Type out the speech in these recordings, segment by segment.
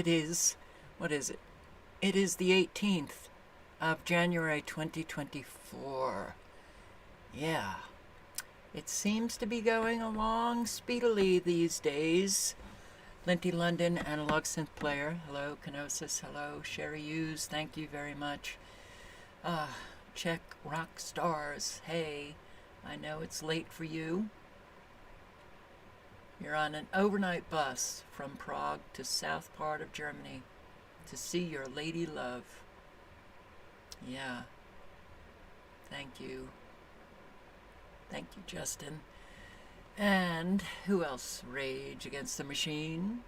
It is, what is it? It is the 18th of January 2024. Yeah, it seems to be going along speedily these days. Linty London, analog synth player. Hello, Kenosis. Hello, Sherry Hughes. Thank you very much. Czech rock stars. Hey, I know it's late for you. You're on an overnight bus from Prague to south part of Germany to see your lady love. Yeah. Thank you. Thank you, Justin. And who else? Rage Against the Machine.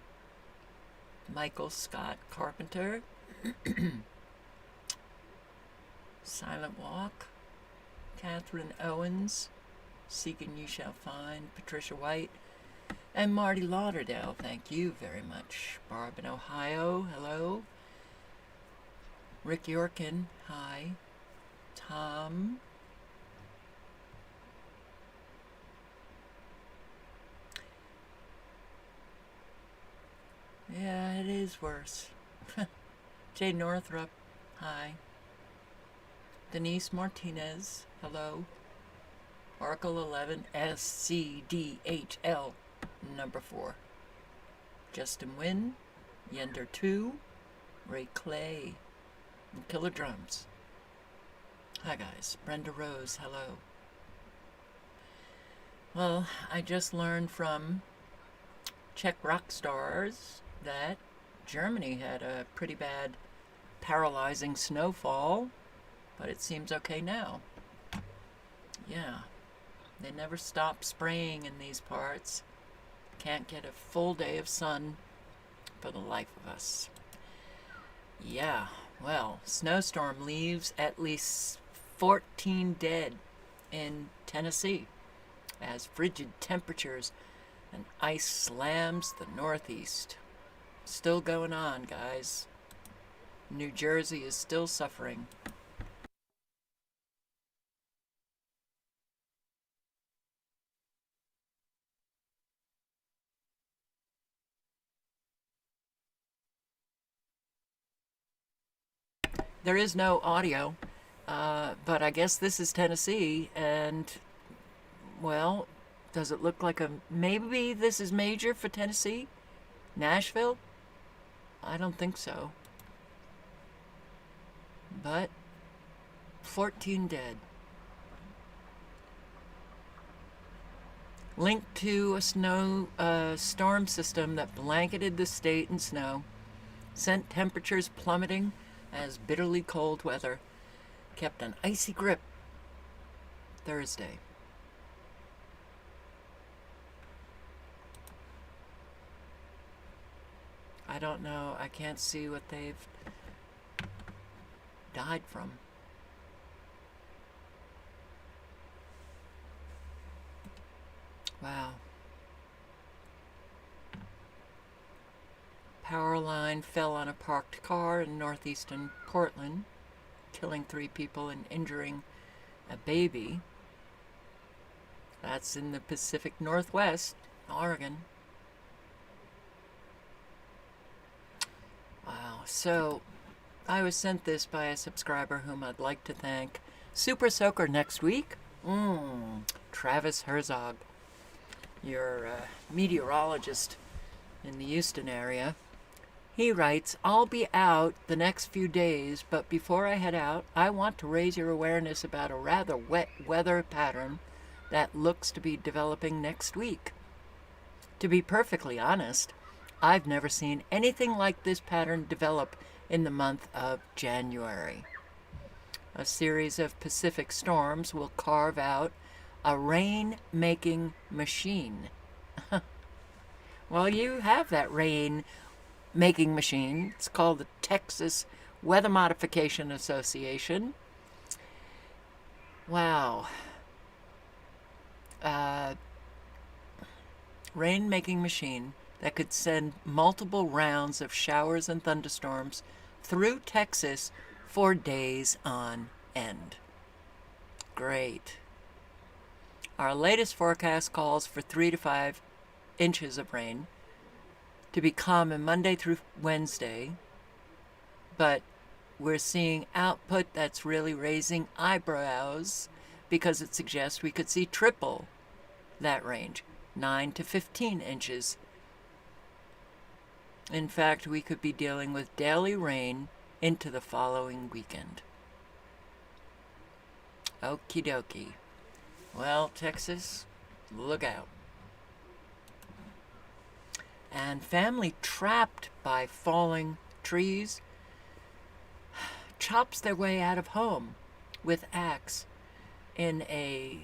Michael Scott Carpenter. Silent Walk. Catherine Owens. Seeking You Shall Find. Patricia White. And Marty Lauderdale, thank you very much. Barb in Ohio, hello. Rick Yorkin, hi. Tom. Yeah, it is worse. Jay Northrup, hi. Denise Martinez, hello. Oracle 11 SCDHL. Number 4. Justin Wynn, Yender 2, Ray Clay, and Killer Drums. Hi guys, Brenda Rose, hello. Well, I just learned from Czech rock stars that Germany had a pretty bad paralyzing snowfall, but it seems okay now. Yeah, they never stop spraying in these parts. Can't get a full day of sun for the life of us. Yeah, well, snowstorm leaves at least 14 dead in Tennessee as frigid temperatures and ice slams the Northeast. Still going on, guys. New Jersey is still suffering. There is no audio, but I guess this is Tennessee, and, well, does it look like maybe this is major for Tennessee? Nashville? I don't think so. But 14 dead. Linked to a storm system that blanketed the state in snow, sent temperatures plummeting as bitterly cold weather kept an icy grip Thursday. I don't know. I can't see what they've died from. Wow. Power line fell on a parked car in northeastern Portland, killing 3 people and injuring a baby. That's in the Pacific Northwest, Oregon. Wow. So, I was sent this by a subscriber whom I'd like to thank. Super Soaker next week. Travis Herzog, your meteorologist in the Houston area. He writes, I'll be out the next few days, but before I head out, I want to raise your awareness about a rather wet weather pattern that looks to be developing next week. To be perfectly honest, I've never seen anything like this pattern develop in the month of January. A series of Pacific storms will carve out a rain-making machine. Well, you have that rain-making machine. It's called the Texas Weather Modification Association. Wow. Rain-making machine that could send multiple rounds of showers and thunderstorms through Texas for days on end. Great. Our latest forecast calls for 3 to 5 inches of rain. to be common Monday through Wednesday, but we're seeing output that's really raising eyebrows because it suggests we could see triple that range, 9 to 15 inches. In fact, we could be dealing with daily rain into the following weekend. Okie dokie. Well, Texas, look out. And family trapped by falling trees chops their way out of home with axe in a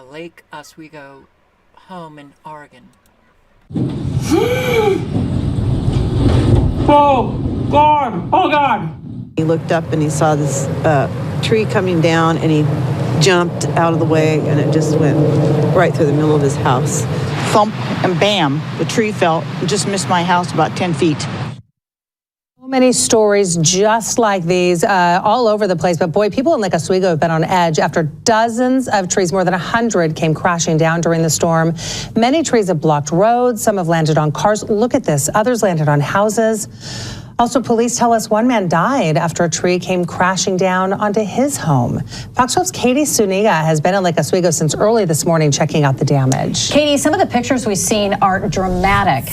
Lake Oswego home in Oregon. Oh, God! Oh, God! He looked up and he saw this tree coming down, and he jumped out of the way, and it just went right through the middle of his house. Thump, and bam, the tree fell and just missed my house about 10 feet. So many stories just like these all over the place. But boy, people in Lake Oswego have been on edge after dozens of trees, more than 100, came crashing down during the storm. Many trees have blocked roads. Some have landed on cars. Look at this. Others landed on houses. Also, police tell us one man died after a tree came crashing down onto his home. Fox 12's Katie Suniga has been in Lake Oswego since early this morning checking out the damage. Katie, some of the pictures we've seen are dramatic.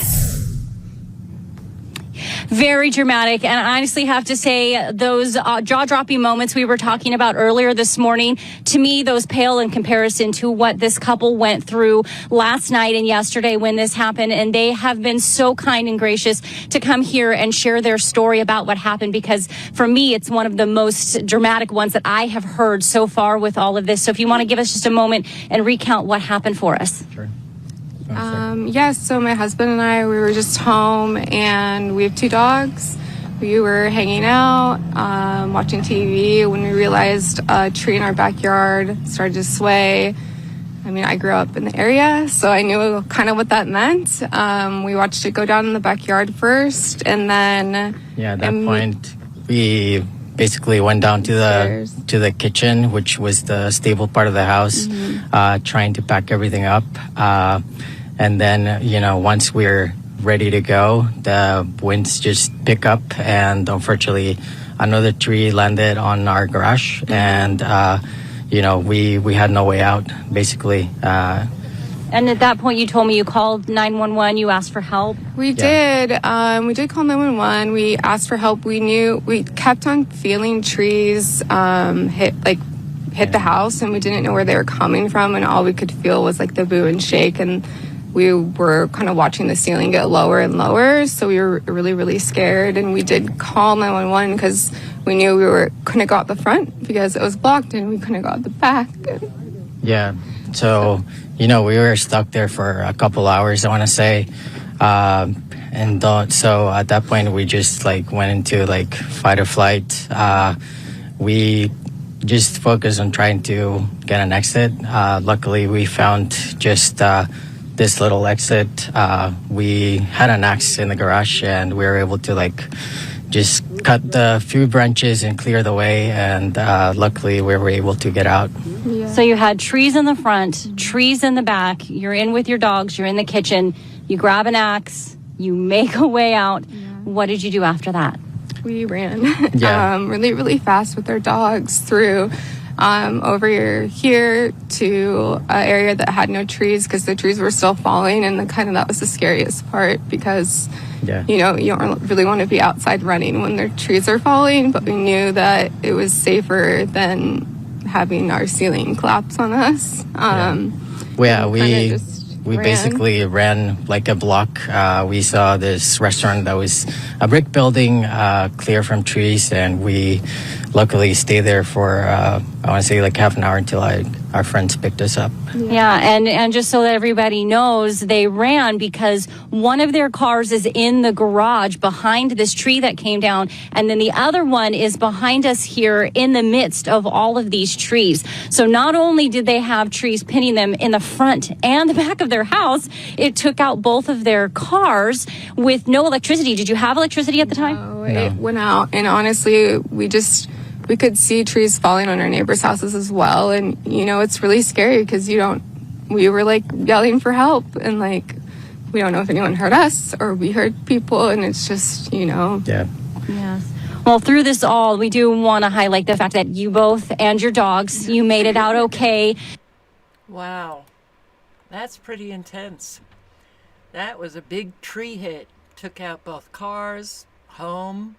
Very dramatic, and I honestly have to say those jaw-dropping moments we were talking about earlier this morning, to me, those pale in comparison to what this couple went through last night and yesterday when this happened. And they have been so kind and gracious to come here and share their story about what happened, because for me, it's one of the most dramatic ones that I have heard so far with all of this. So if you want to give us just a moment and recount what happened for us. Sure. Yes, so my husband and I, we were just home, and we have 2 dogs. We were hanging out, watching TV, when we realized a tree in our backyard started to sway. I mean, I grew up in the area, so I knew kind of what that meant. We watched it go down in the backyard first, and then... Yeah, at that point, we basically went down to the kitchen, which was the stable part of the house, trying to pack everything up. And then, once we're ready to go, the winds just pick up, and unfortunately, another tree landed on our garage, and, we had no way out, basically. And at that point, you told me you called 911, you asked for help. We did. We did call 911. We asked for help. We kept on feeling trees hit the house, and we didn't know where they were coming from, and all we could feel was like the boo and shake, and we were kind of watching the ceiling get lower and lower, so we were really, really scared. And we did call 911 because we knew we couldn't go out the front because it was blocked, and we couldn't go out the back. Yeah, so we were stuck there for a couple hours, I want to say, so at that point we just went into fight or flight. We just focused on trying to get an exit. Luckily, we found just this little exit. We had an axe in the garage, and we were able to just cut the few branches and clear the way, and luckily we were able to get out. Yeah. So you had trees in the front, trees in the back, you're in with your dogs, you're in the kitchen, you grab an axe, you make a way out. Yeah. What did you do after that? We ran really, really fast with our dogs through over here to an area that had no trees, because the trees were still falling, and that was the scariest part, because you don't really want to be outside running when the trees are falling, but we knew that it was safer than having our ceiling collapse on us. We basically ran like a block. We saw this restaurant that was a brick building, clear from trees, and we luckily stayed there for, I want to say half an hour until our friends picked us up. Yeah, and just so that everybody knows, they ran because one of their cars is in the garage behind this tree that came down, and then the other one is behind us here in the midst of all of these trees. So not only did they have trees pinning them in the front and the back of their house, it took out both of their cars with no electricity. Did you have electricity at the time? No, it went out, and honestly, we could see trees falling on our neighbors' houses as well, and it's really scary because we were yelling for help, and we don't know if anyone heard us or we heard people, and it's just, Yeah. Yes. Well, through this all, we do want to highlight the fact that you both and your dogs, you made it out okay. Wow. That's pretty intense. That was a big tree hit. Took out both cars, home.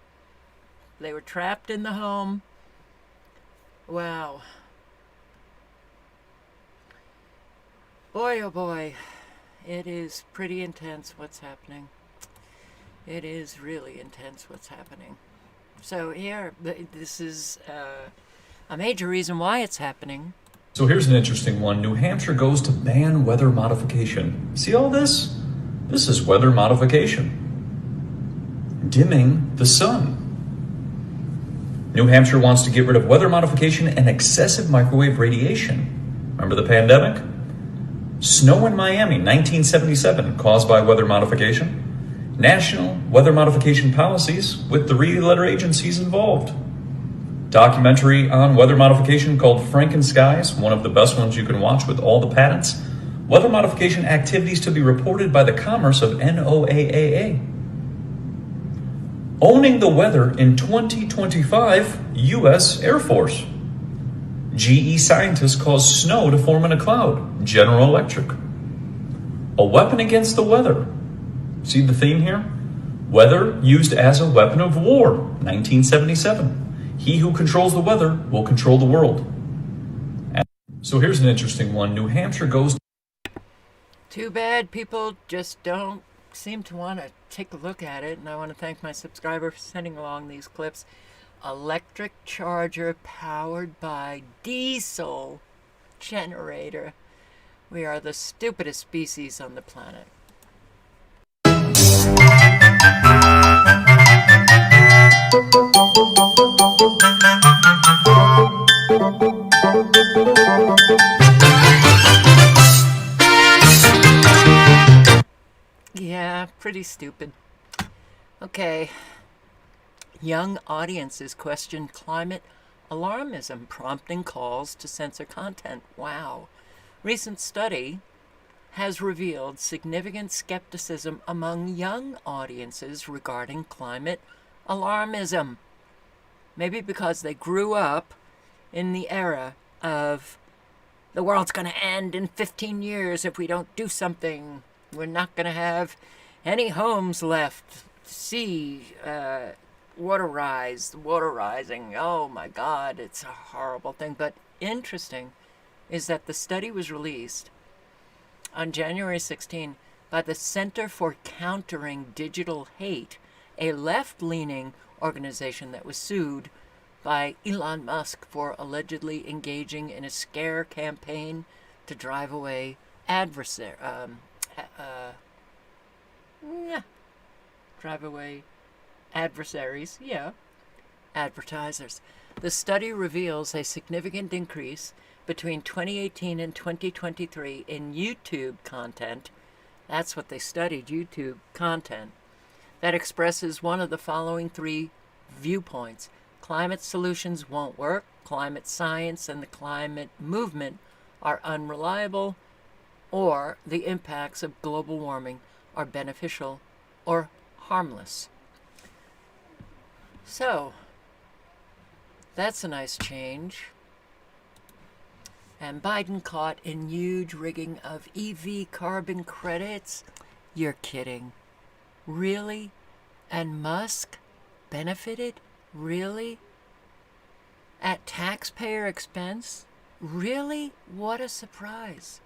They were trapped in the home. Wow. Boy, oh boy. It is pretty intense what's happening. It is really intense what's happening. So here, this is a major reason why it's happening. So here's an interesting one. New Hampshire goes to ban weather modification. See all this? This is weather modification. Dimming the sun. New Hampshire wants to get rid of weather modification and excessive microwave radiation. Remember the pandemic? Snow in Miami, 1977, caused by weather modification. National weather modification policies with 3 letter agencies involved. Documentary on weather modification called Frankenskies, one of the best ones you can watch with all the patents. Weather modification activities to be reported by the Commerce of NOAA. Owning the weather in 2025 U.S. Air Force. GE scientists cause snow to form in a cloud. General Electric. A weapon against the weather. See the theme here? Weather used as a weapon of war. 1977. He who controls the weather will control the world. So here's an interesting one. New Hampshire goes... Too bad people just don't seem to want to take a look at it, and I want to thank my subscriber for sending along these clips. Electric charger powered by diesel generator. We are the stupidest species on the planet. Yeah, pretty stupid. Okay. Young audiences question climate alarmism, prompting calls to censor content. Wow. Recent study has revealed significant skepticism among young audiences regarding climate alarmism. Maybe because they grew up in the era of the world's going to end in 15 years if we don't do something. We're not going to have any homes left. Sea, water rising. Oh my God, it's a horrible thing. But interesting is that the study was released on January 16 by the Center for Countering Digital Hate, a left-leaning organization that was sued by Elon Musk for allegedly engaging in a scare campaign to drive away adversaries, advertisers. The study reveals a significant increase between 2018 and 2023 in YouTube content. That's what they studied, YouTube content, that expresses one of the following 3 viewpoints. Climate solutions won't work. Climate science and the climate movement are unreliable. Or the impacts of global warming are beneficial or harmless. So, that's a nice change. And Biden caught in huge rigging of EV carbon credits? You're kidding. Really? And Musk benefited? Really? At taxpayer expense? Really? What a surprise.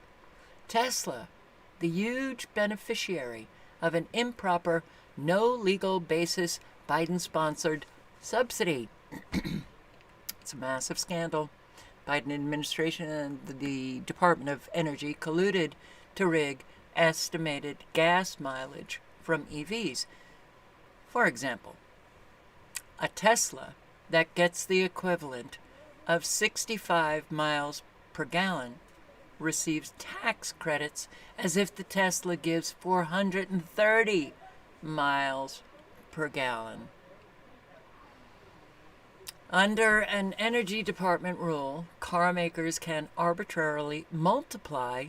Tesla, the huge beneficiary of an improper, no legal basis Biden-sponsored subsidy. It's a massive scandal. Biden administration and the Department of Energy colluded to rig estimated gas mileage from EVs. For example, a Tesla that gets the equivalent of 65 miles per gallon receives tax credits as if the Tesla gives 430 miles per gallon. Under an Energy Department rule, car makers can arbitrarily multiply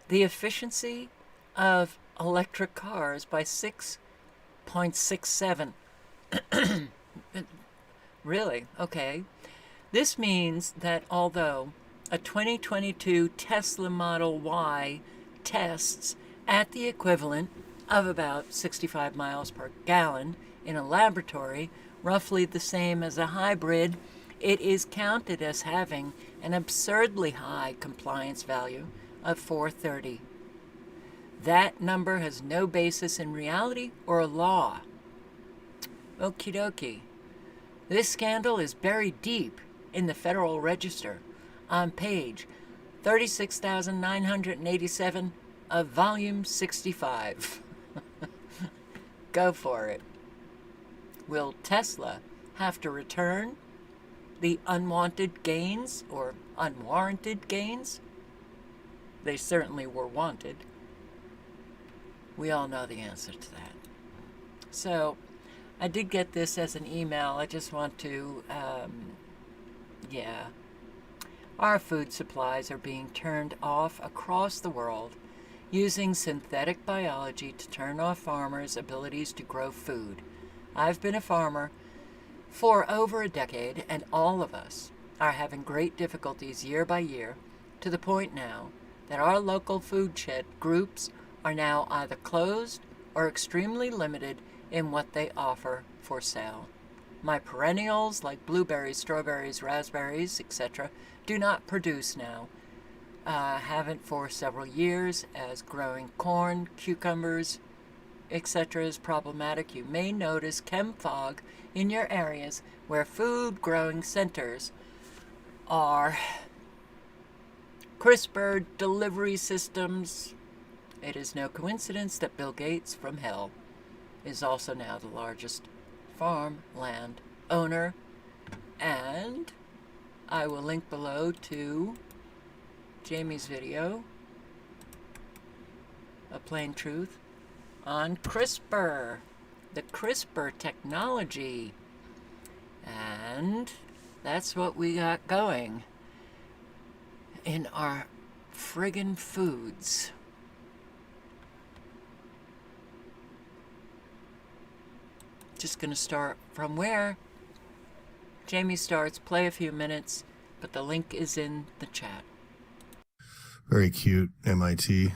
the efficiency of electric cars by 6.67. Really? Okay. This means that although a 2022 Tesla Model Y tests at the equivalent of about 65 miles per gallon in a laboratory, roughly the same as a hybrid, it is counted as having an absurdly high compliance value of 430. That number has no basis in reality or law. Okie dokie. This scandal is buried deep in the Federal Register on page 36,987 of volume 65. Go for it. Will Tesla have to return the unwanted gains or unwarranted gains? They certainly were wanted. We all know the answer to that. So, I did get this as an email. I just want to, Our food supplies are being turned off across the world using synthetic biology to turn off farmers' abilities to grow food. I've been a farmer for over a decade, and all of us are having great difficulties year by year, to the point now that our local food shed groups are now either closed or extremely limited in what they offer for sale. My perennials like blueberries, strawberries, raspberries, etc. do not produce now. Haven't for several years, as growing corn, cucumbers, etc. is problematic. You may notice chem fog in your areas where food growing centers are. CRISPR delivery systems. It is no coincidence that Bill Gates from hell is also now the largest farmland owner. And I will link below to Jamie's video, A Plain Truth, on CRISPR, the CRISPR technology. And that's what we got going in our friggin' foods. Just gonna start from where Jamie starts, play a few minutes, but the link is in the chat. Very cute, MIT.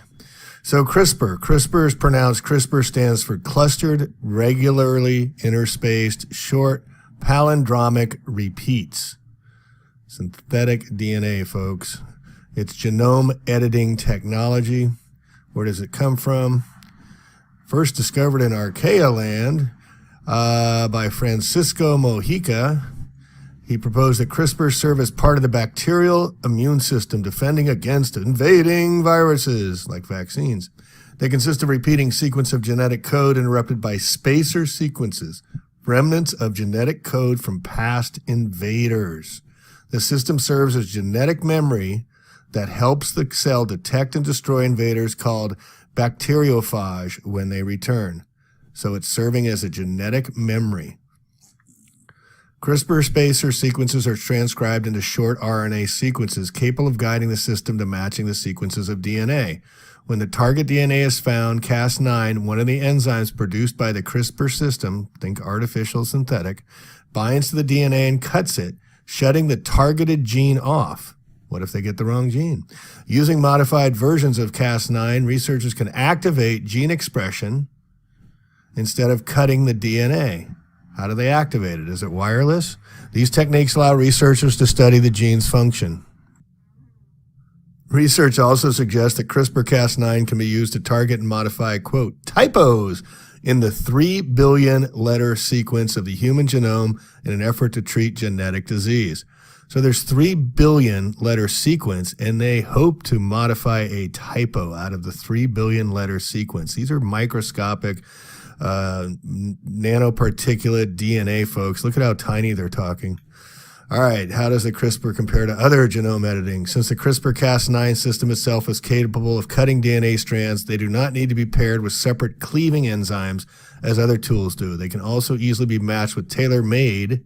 So CRISPR is pronounced, CRISPR stands for clustered, regularly interspaced, short, palindromic repeats. Synthetic DNA, folks. It's genome editing technology. Where does it come from? First discovered in Archaea land by Francisco Mojica. He proposed that CRISPR serve as part of the bacterial immune system, defending against invading viruses like vaccines. They consist of repeating sequence of genetic code interrupted by spacer sequences, remnants of genetic code from past invaders. The system serves as genetic memory that helps the cell detect and destroy invaders, called bacteriophage, when they return. So it's serving as a genetic memory. CRISPR spacer sequences are transcribed into short RNA sequences capable of guiding the system to matching the sequences of DNA. When the target DNA is found, Cas9, one of the enzymes produced by the CRISPR system, think artificial synthetic, binds to the DNA and cuts it, shutting the targeted gene off. What if they get the wrong gene? Using modified versions of Cas9, researchers can activate gene expression instead of cutting the DNA. How do they activate it? Is it wireless? These techniques allow researchers to study the gene's function. Research also suggests that CRISPR-Cas9 can be used to target and modify, quote, typos in the 3 billion letter sequence of the human genome in an effort to treat genetic disease. So there's 3 billion letter sequence, and they hope to modify a typo out of the 3 billion letter sequence. These are microscopic nanoparticulate DNA, folks. Look at how tiny they're talking. All right, how does the CRISPR compare to other genome editing? Since the CRISPR-Cas9 system itself is capable of cutting DNA strands, they do not need to be paired with separate cleaving enzymes as other tools do. They can also easily be matched with tailor-made,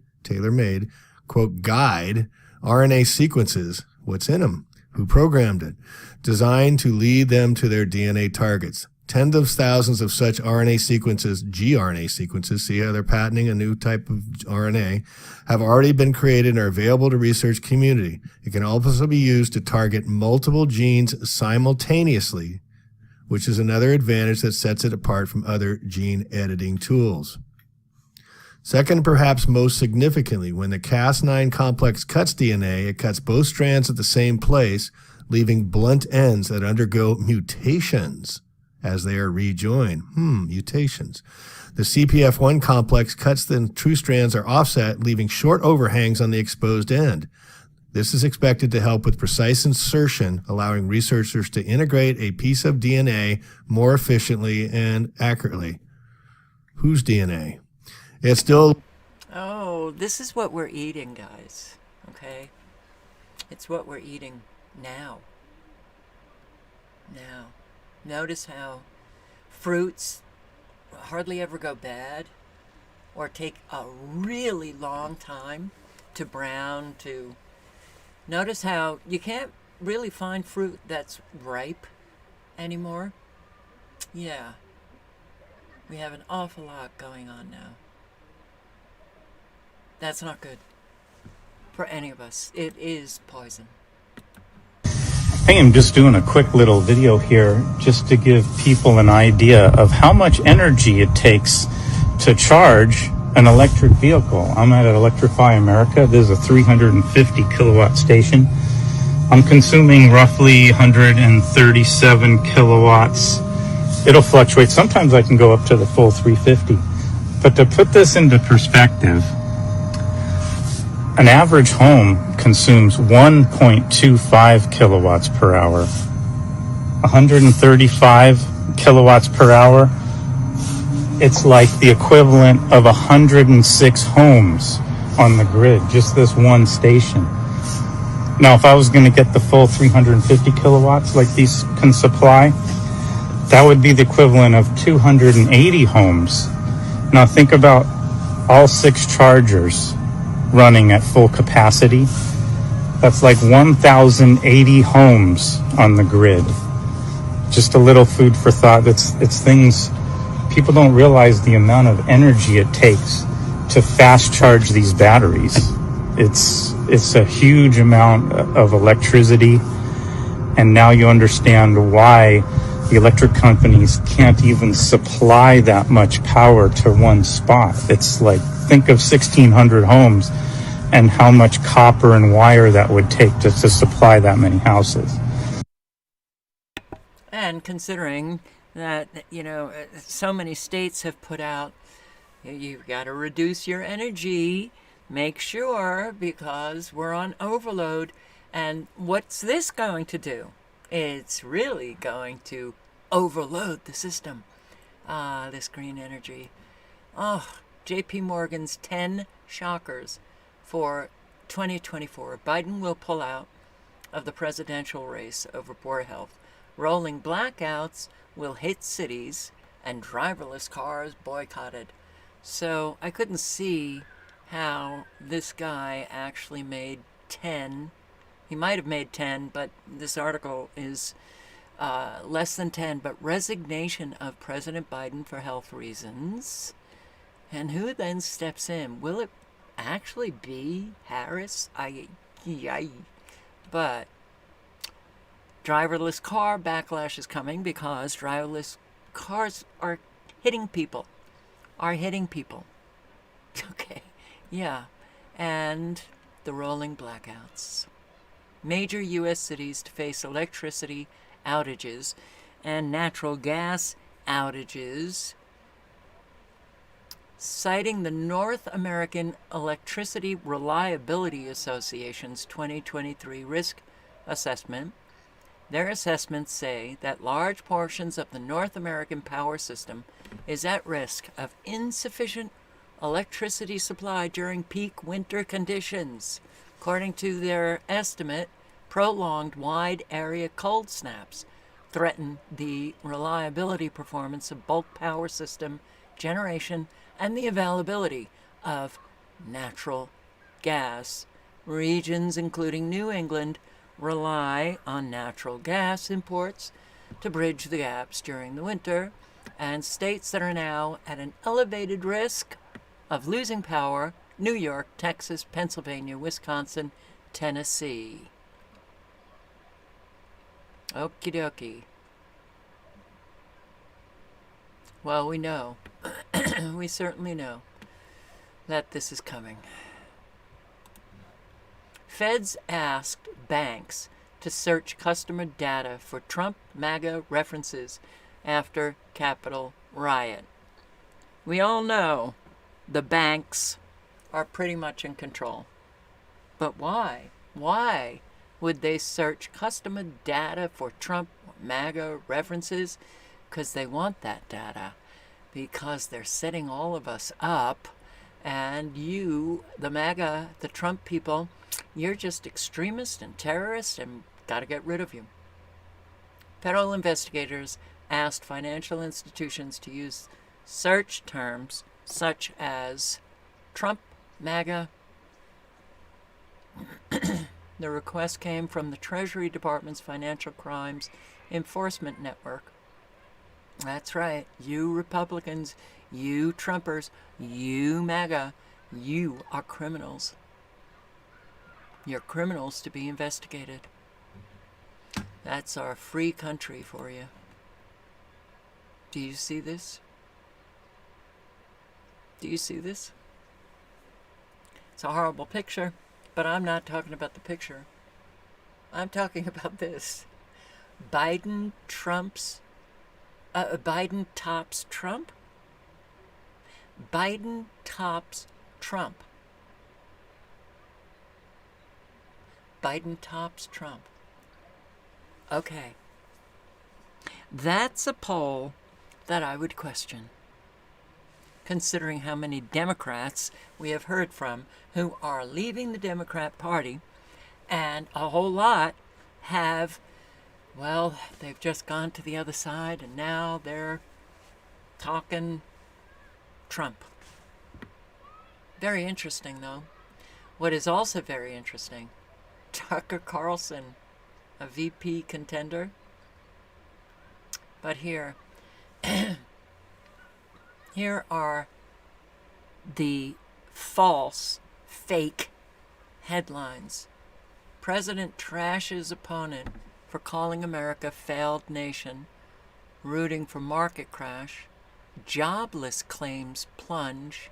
quote, guide RNA sequences. What's in them? Who programmed it? Designed to lead them to their DNA targets. Tens of thousands of such RNA sequences, gRNA sequences, see how they're patenting a new type of RNA, have already been created and are available to research community. It can also be used to target multiple genes simultaneously, which is another advantage that sets it apart from other gene editing tools. Second, perhaps most significantly, when the Cas9 complex cuts DNA, it cuts both strands at the same place, leaving blunt ends that undergo mutations as they are rejoined. Mutations. The CPF1 complex cuts the true strands are offset, leaving short overhangs on the exposed end. This is expected to help with precise insertion, allowing researchers to integrate a piece of DNA more efficiently and accurately. Whose DNA? It's still... Oh, this is what we're eating, guys. Okay? It's what we're eating now. Notice how fruits hardly ever go bad or take a really long time to brown to... Notice how you can't really find fruit that's ripe anymore. Yeah. We have an awful lot going on now. That's not good for any of us. It is poison. I am just doing a quick little video here just to give people an idea of how much energy it takes to charge an electric vehicle. I'm at Electrify America. This is a 350 kilowatt station. I'm consuming roughly 137 kilowatts. It'll fluctuate. Sometimes I can go up to the full 350. But to put this into perspective, an average home consumes 1.25 kilowatts per hour. 135 kilowatts per hour, it's like the equivalent of 106 homes on the grid, just this one station. Now, if I was going to get the full 350 kilowatts like these can supply, that would be the equivalent of 280 homes. Now, think about all 6 chargers running at full capacity. That's like 1,080 homes on the grid. Just a little food for thought. It's things people don't realize, the amount of energy it takes to fast charge these batteries. It's a huge amount of electricity, and now you understand why the electric companies can't even supply that much power to one spot. It's like, think of 1,600 homes and how much copper and wire that would take to supply that many houses. And considering that, so many states have put out, you've got to reduce your energy, make sure, because we're on overload. And what's this going to do? It's really going to overload the system. This green energy. JP Morgan's 10 shockers for 2024. Biden will pull out of the presidential race over poor health. Rolling blackouts will hit cities, and driverless cars boycotted. So I couldn't see how this guy actually made 10. He might have made 10, but this article is less than 10. But resignation of President Biden for health reasons. And who then steps in? Will it actually be Harris? But driverless car backlash is coming because driverless cars are hitting people. Okay, yeah. And the rolling blackouts. Major U.S. cities to face electricity outages and natural gas outages, citing the North American Electricity Reliability Association's 2023 risk assessment. Their assessments say that large portions of the North American power system is at risk of insufficient electricity supply during peak winter conditions. According to their estimate, prolonged wide area cold snaps threaten the reliability performance of bulk power system generation and the availability of natural gas. Regions including New England rely on natural gas imports, to bridge the gaps during the winter, and states that are now at an elevated risk of losing power: New York, Texas, Pennsylvania, Wisconsin, Tennessee. Okie dokie. Well, we know, we certainly know that this is coming. Feds asked banks to search customer data for Trump MAGA references after Capitol riot. We all know the banks are pretty much in control. But why? Why would they search customer data for Trump MAGA references? Because they want that data. Because they're setting all of us up. And you, the MAGA, the Trump people, you're just extremists and terrorists and got to get rid of you. Federal investigators asked financial institutions to use search terms such as Trump MAGA. The request came from the Treasury Department's Financial Crimes Enforcement Network. That's right, you Republicans, you Trumpers, you MAGA, you are criminals. You're criminals to be investigated. That's our free country for you. Do you see this? Do you see this? It's a horrible picture, but I'm not talking about the picture. I'm talking about this. Biden tops Trump? Biden tops Trump. Biden tops Trump. Okay. That's a poll that I would question, considering how many Democrats we have heard from who are leaving the Democrat Party, and a whole lot have, well, they've just gone to the other side, and now they're talking Trump. Very interesting, though. What is also very interesting, Tucker Carlson, a VP contender. But here are the false, fake headlines. President trashes opponent for calling America failed nation, rooting for market crash. Jobless claims plunge.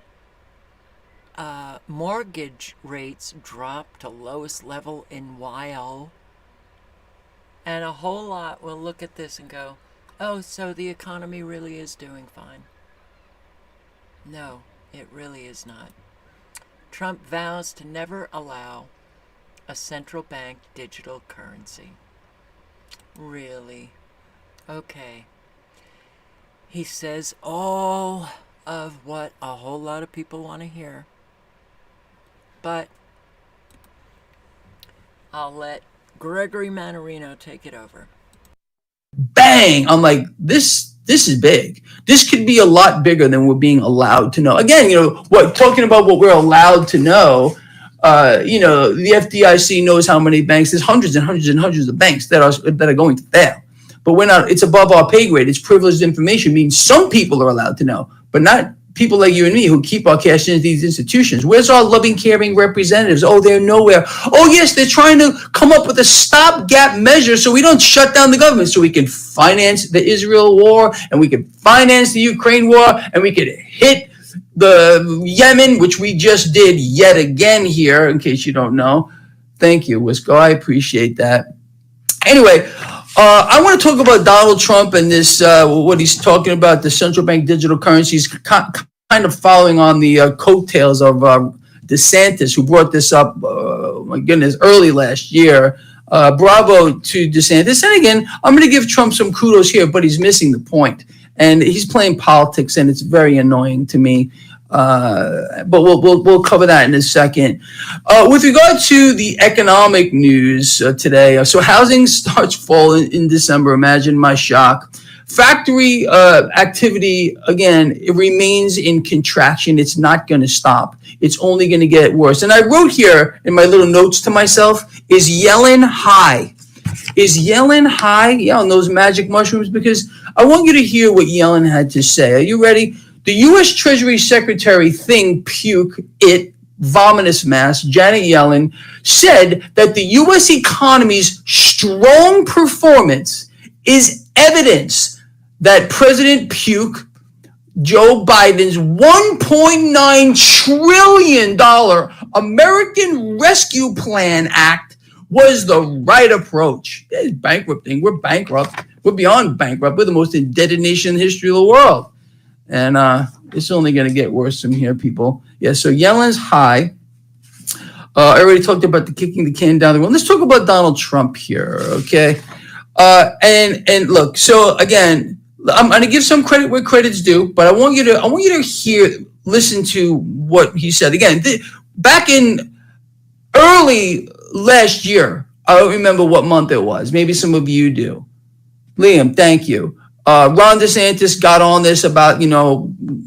Mortgage rates drop to lowest level in while. And a whole lot will look at this and go, oh, so the economy really is doing fine. No, it really is not. Trump vows to never allow a central bank digital currency. Really? Okay. He says all of what a whole lot of people want to hear. But I'll let Gregory Mannarino take it over. Bang! I'm like, this is big. This could be a lot bigger than we're being allowed to know. Again, talking about what we're allowed to know, the FDIC knows how many banks. There's hundreds and hundreds and hundreds of banks that are going to fail. But we're not, it's above our pay grade. It's privileged information, means some people are allowed to know, but not people like you and me who keep our cash into these institutions. Where's our loving, caring representatives? Oh, they're nowhere. Oh, yes, they're trying to come up with a stopgap measure so we don't shut down the government, so we can finance the Israel war, and we can finance the Ukraine war, and we could hit the Yemen, which we just did yet again here, in case you don't know. Thank you, Wisco. I appreciate that. Anyway, I want to talk about Donald Trump and this, what he's talking about, the central bank digital currencies, kind of following on the coattails of DeSantis, who brought this up, my goodness, early last year. Bravo to DeSantis. And again, I'm going to give Trump some kudos here, but he's missing the point. And he's playing politics, and it's very annoying to me. But we'll cover that in a second. With regard to the economic news today, so housing starts falling in December. Imagine my shock. Factory activity, again, it remains in contraction. It's not going to stop. It's only going to get worse. And I wrote here in my little notes to myself, is Yellen high? Is Yellen high on those magic mushrooms? Because I want you to hear what Yellen had to say. Are you ready? The U.S. Treasury Secretary vomitous mass, Janet Yellen, said that the U.S. economy's strong performance is evidence that President Joe Biden's $1.9 trillion American Rescue Plan Act was the right approach. It's bankrupting. We're bankrupt. We're beyond bankrupt. We're the most indebted nation in the history of the world. And it's only going to get worse from here, people. Yeah, so Yellen's high. I already talked about the kicking the can down the road. Let's talk about Donald Trump here, okay? And look, so again, I'm going to give some credit where credit's due, but I want you to listen to what he said. Again, back in early last year, I don't remember what month it was. Maybe some of you do. Liam, thank you. Ron DeSantis got on this about,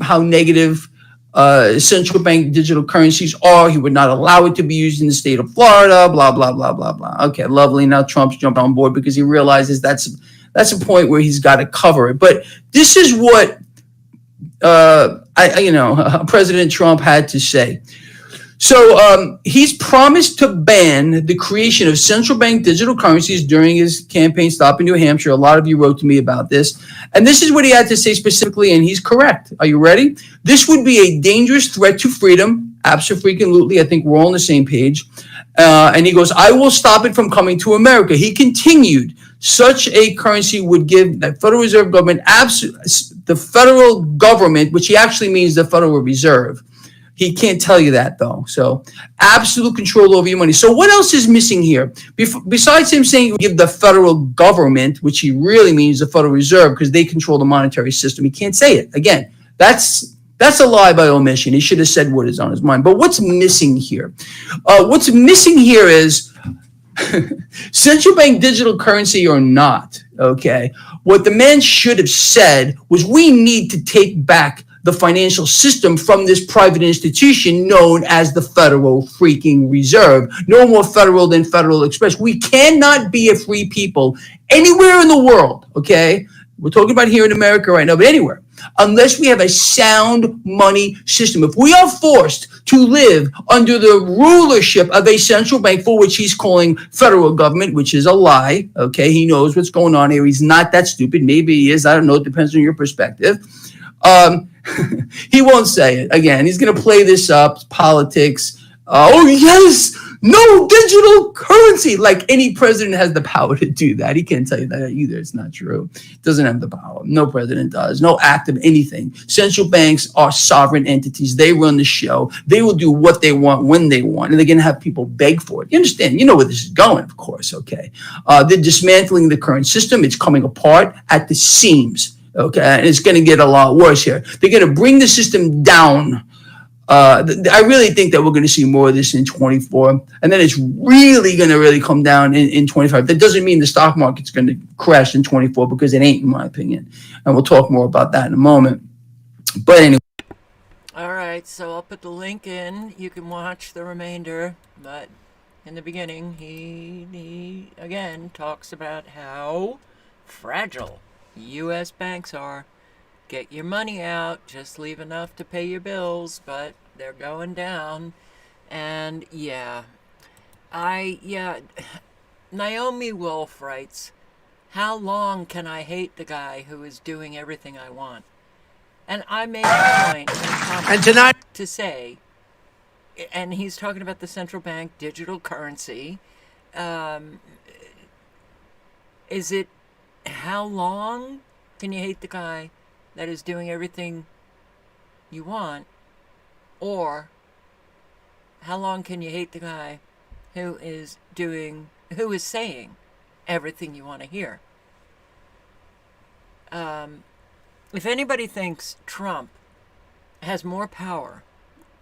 how negative central bank digital currencies are. He would not allow it to be used in the state of Florida, blah, blah, blah, blah, blah. Okay, lovely. Now Trump's jumped on board because he realizes that's a point where he's got to cover it. But this is what, President Trump had to say. So he's promised to ban the creation of central bank digital currencies during his campaign stop in New Hampshire. A lot of you wrote to me about this. And this is what he had to say specifically, and he's correct. Are you ready? This would be a dangerous threat to freedom. Absolutely. I think we're all on the same page. And he goes, I will stop it from coming to America. He continued, such a currency would give the Federal Reserve government, the federal government, which he actually means the Federal Reserve. He can't tell you that, though. So absolute control over your money. So what else is missing here? Besides him saying give the federal government, which he really means the Federal Reserve, because they control the monetary system. He can't say it. Again, that's a lie by omission. He should have said what is on his mind. But what's missing here? What's missing here is central bank digital currency or not, okay? What the man should have said was we need to take back the financial system from this private institution known as the Federal freaking Reserve. No more federal than Federal Express. We cannot be a free people anywhere in the world, okay? We're talking about here in America right now, but anywhere, unless we have a sound money system. If we are forced to live under the rulership of a central bank, for which he's calling federal government, which is a lie, okay? He knows what's going on here. He's not that stupid. Maybe he is. I don't know. It depends on your perspective. He won't say it. Again, he's going to play this up, politics. Oh, yes, no digital currency. Like any president has the power to do that. He can't tell you that either. It's not true. Doesn't have the power. No president does. No act of anything. Central banks are sovereign entities. They run the show. They will do what they want when they want. And they're going to have people beg for it. You understand? You know where this is going, of course, okay? They're dismantling the current system. It's coming apart at the seams. Okay, and it's going to get a lot worse here. They're going to bring the system down. I really think that we're going to see more of this in 24, and then it's really going to come down in 25. That doesn't mean the stock market's going to crash in 24, because it ain't, in my opinion. And we'll talk more about that in a moment. But anyway. All right, so I'll put the link in. You can watch the remainder, but in the beginning, he again talks about how fragile U.S. banks are. Get your money out, just leave enough to pay your bills, but they're going down. And Naomi Wolf writes, how long can I hate the guy who is doing everything I want? And I made a point and tonight to say, and he's talking about the central bank digital currency. Is it, how long can you hate the guy that is doing everything you want? Or how long can you hate the guy who is saying everything you want to hear? If anybody thinks Trump has more power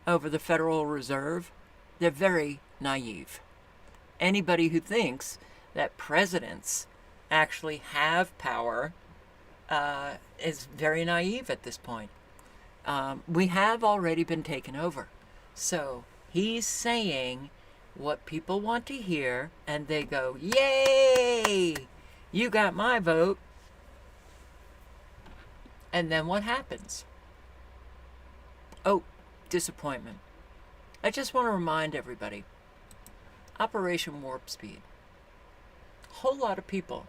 over the Federal Reserve, they're very naive. Anybody who thinks that presidents actually have power is very naive at this point. We have already been taken over. So he's saying what people want to hear, and they go, yay, you got my vote. And then what happens? Oh, disappointment. I just want to remind everybody, Operation Warp Speed. A whole lot of people.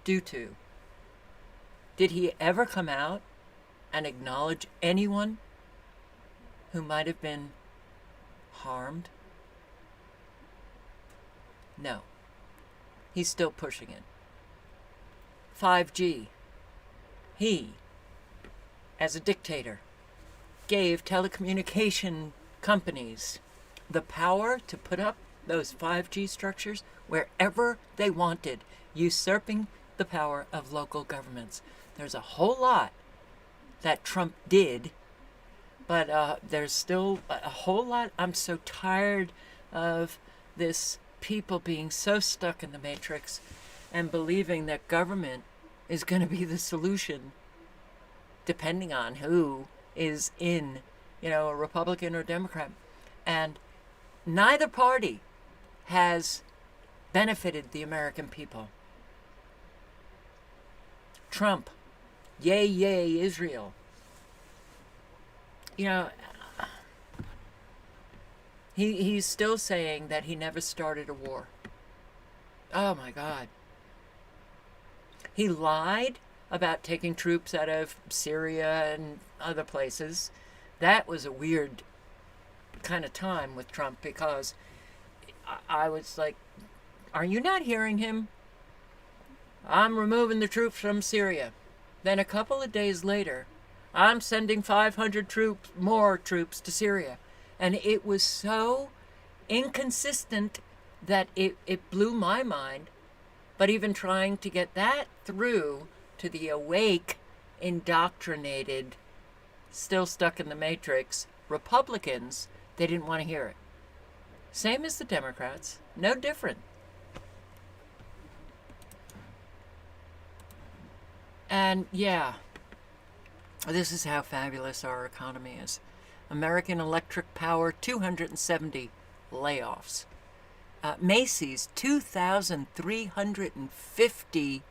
Due to. Did he ever come out and acknowledge anyone who might have been harmed? No. He's still pushing it. 5G. He, as a dictator, gave telecommunication companies the power to put up those 5G structures wherever they wanted, usurping the power of local governments. There's a whole lot that Trump did, but there's still a whole lot. I'm so tired of this people being so stuck in the matrix and believing that government is going to be the solution, depending on who is in, a Republican or Democrat. And neither party has benefited the American people. Trump, yay, yay, Israel. He's still saying that he never started a war. Oh my God. He lied about taking troops out of Syria and other places. That was a weird kind of time with Trump, because I was like, are you not hearing him? I'm removing the troops from Syria. Then a couple of days later, I'm sending 500 more troops to Syria. And it was so inconsistent that it blew my mind. But even trying to get that through to the awake, indoctrinated, still stuck in the matrix Republicans, they didn't want to hear it. Same as the Democrats, no different. And yeah, this is how fabulous our economy is. American Electric Power, 270 layoffs. Macy's, 2,350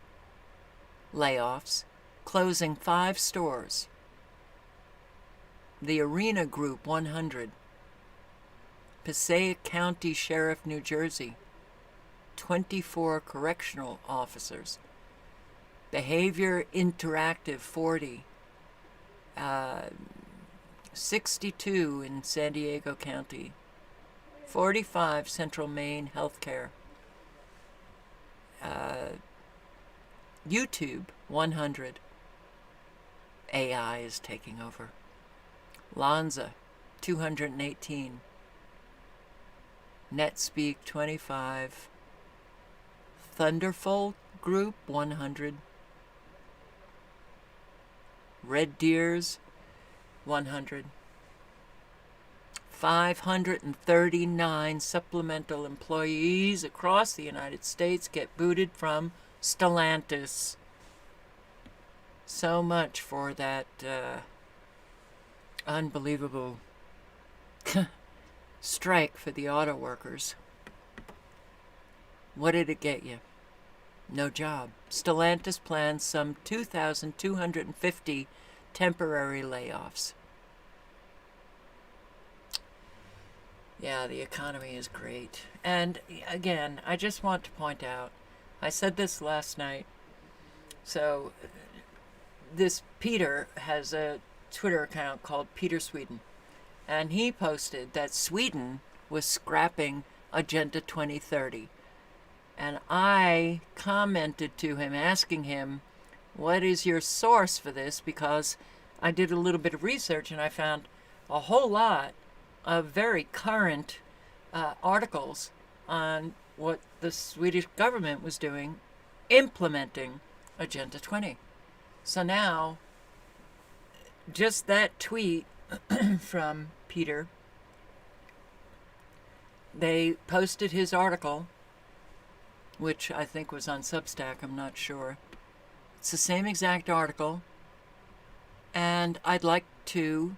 layoffs, closing 5 stores. The Arena Group, 100. Passaic County Sheriff, New Jersey, 24 correctional officers. Behavior Interactive, 40. 62 in San Diego County. 45 Central Maine Healthcare. YouTube, 100. AI is taking over. Lanza, 218. NetSpeak, 25. Thunderfold Group, 100. Red Deers, 100. 539 supplemental employees across the United States get booted from Stellantis. So much for that unbelievable strike for the auto workers. What did it get you? No job. Stellantis plans some 2,250 temporary layoffs. Yeah, the economy is great. And again, I just want to point out, I said this last night. So this Peter has a Twitter account called Peter Sweden. And he posted that Sweden was scrapping Agenda 2030. And I commented to him, asking him, what is your source for this? Because I did a little bit of research and I found a whole lot of very current articles on what the Swedish government was doing, implementing Agenda 20. So now, just that tweet from Peter, they posted his article, which I think was on Substack, I'm not sure. It's the same exact article, and I'd like to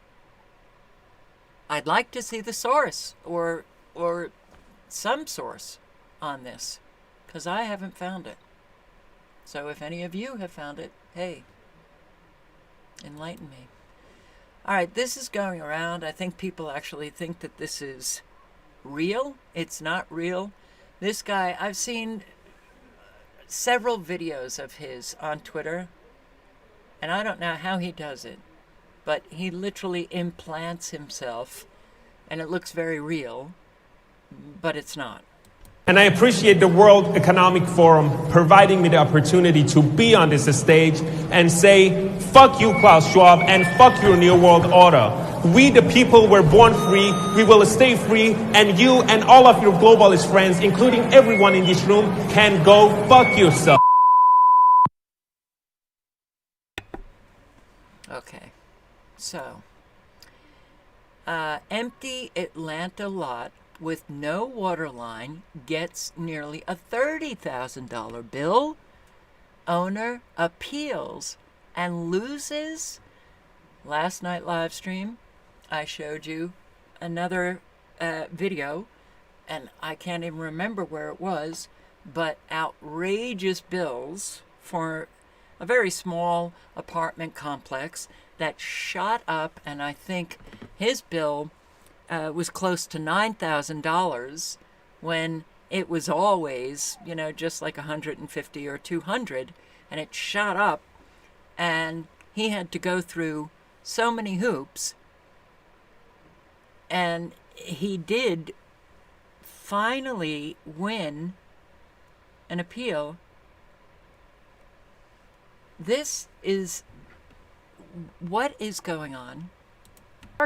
I'd like to see the source or some source on this, because I haven't found it. So if any of you have found it, hey, enlighten me. All right, this is going around. I think people actually think that this is real. It's not real. This guy, I've seen several videos of his on Twitter, and I don't know how he does it, but he literally implants himself, and it looks very real, but it's not. And I appreciate the World Economic Forum providing me the opportunity to be on this stage and say, fuck you, Klaus Schwab, and fuck your New World Order. We, the people, were born free. We will stay free. And you and all of your globalist friends, including everyone in this room, can go fuck yourself. Okay. So, empty Atlanta lot with no water line gets nearly a $30,000 bill. Owner appeals and loses. Last night live stream, I showed you another video, and I can't even remember where it was, but outrageous bills for a very small apartment complex that shot up, and I think his bill was close to $9,000 when it was always, just like 150 or 200, and it shot up, and he had to go through so many hoops, and he did finally win an appeal. This is what is going on.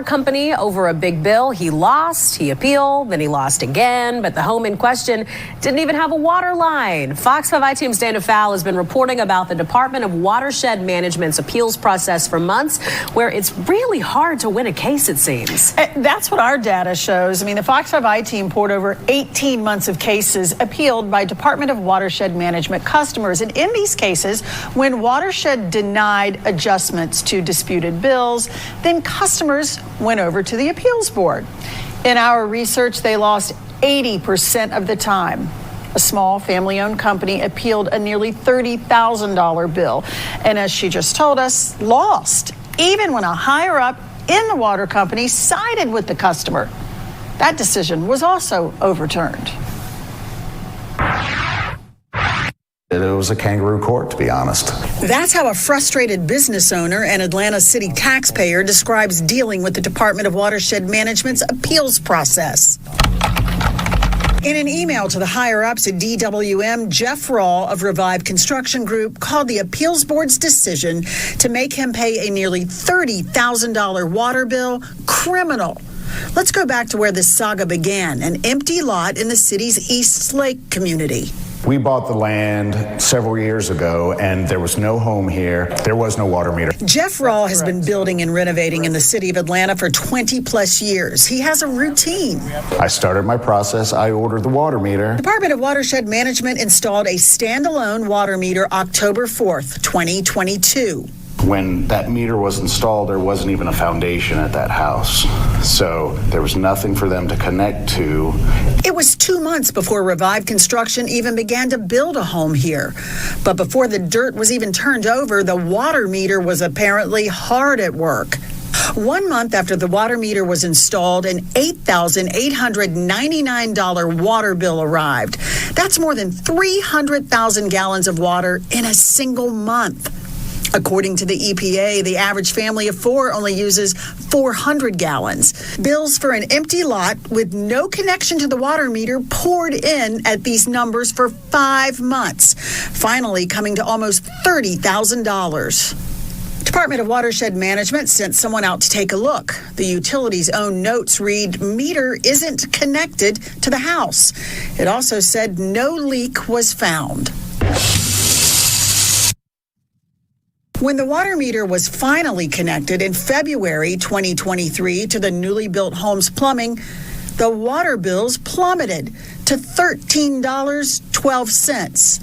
Company over a big bill. He lost, he appealed, then he lost again, but the home in question didn't even have a water line. Fox 5 I-Team's Dana Fowle has been reporting about the Department of Watershed Management's appeals process for months, where it's really hard to win a case, it seems. That's what our data shows. I mean, the Fox 5 I-Team poured over 18 months of cases appealed by Department of Watershed Management customers. And in these cases, when Watershed denied adjustments to disputed bills, then customers went over to the appeals board. In our research, they lost 80% of the time. A small family-owned company appealed a nearly $30,000 bill, and as she just told us, lost, even when a higher-up in the water company sided with the customer. That decision was also overturned. It was a kangaroo court, to be honest. That's how a frustrated business owner and Atlanta City taxpayer describes dealing with the Department of Watershed Management's appeals process. In an email to the higher-ups at DWM, Jeff Rawl of Revive Construction Group called the appeals board's decision to make him pay a nearly $30,000 water bill criminal. Let's go back to where this saga began, an empty lot in the city's East Lake community. We bought the land several years ago, and there was no home here. There was no water meter. Jeff Rawl has been building and renovating in the city of Atlanta for 20-plus years. He has a routine. I started my process. I ordered the water meter. Department of Watershed Management installed a standalone water meter October 4th, 2022. When that meter was installed, there wasn't even a foundation at that house. So there was nothing for them to connect to. It was 2 months before Revive Construction even began to build a home here. But before the dirt was even turned over, the water meter was apparently hard at work. 1 month after the water meter was installed, an $8,899 water bill arrived. That's more than 300,000 gallons of water in a single month. According to the EPA, the average family of four only uses 400 gallons. Bills for an empty lot with no connection to the water meter poured in at these numbers for 5 months, finally coming to almost $30,000. Department of Watershed Management sent someone out to take a look. The utility's own notes read, "Meter isn't connected to the house." It also said no leak was found. When the water meter was finally connected in February 2023 to the newly built home's plumbing, the water bills plummeted to $13.12.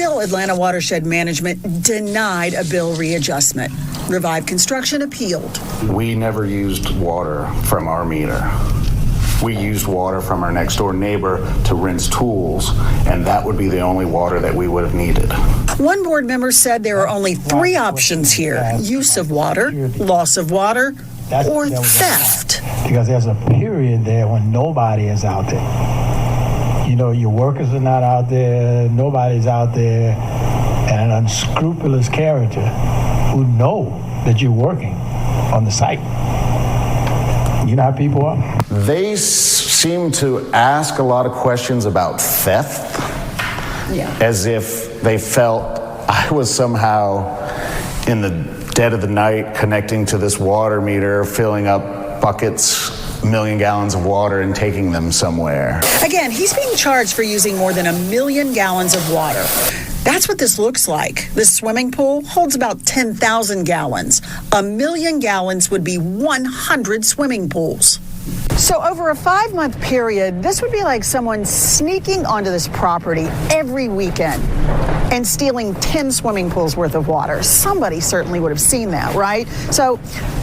Still, Atlanta Watershed Management denied a bill readjustment. Revive Construction appealed. We never used water from our meter. We used water from our next door neighbor to rinse tools, and that would be the only water that we would have needed. One board member said there are only 3 options here: use of water, loss of water, or theft. Because there's a period there when nobody is out there. You know, your workers are not out there, nobody's out there, and an unscrupulous character who know that you're working on the site. You know how people are? They seem to ask a lot of questions about theft, as if they felt I was somehow in the dead of the night connecting to this water meter, filling up buckets, 1 million gallons of water, and taking them somewhere. Again, he's being charged for using more than 1 million gallons of water. That's what this looks like. This swimming pool holds about 10,000 gallons. 1 million gallons would be 100 swimming pools. So over a 5-month period, this would be like someone sneaking onto this property every weekend and stealing 10 swimming pools worth of water. Somebody certainly would have seen that, right? So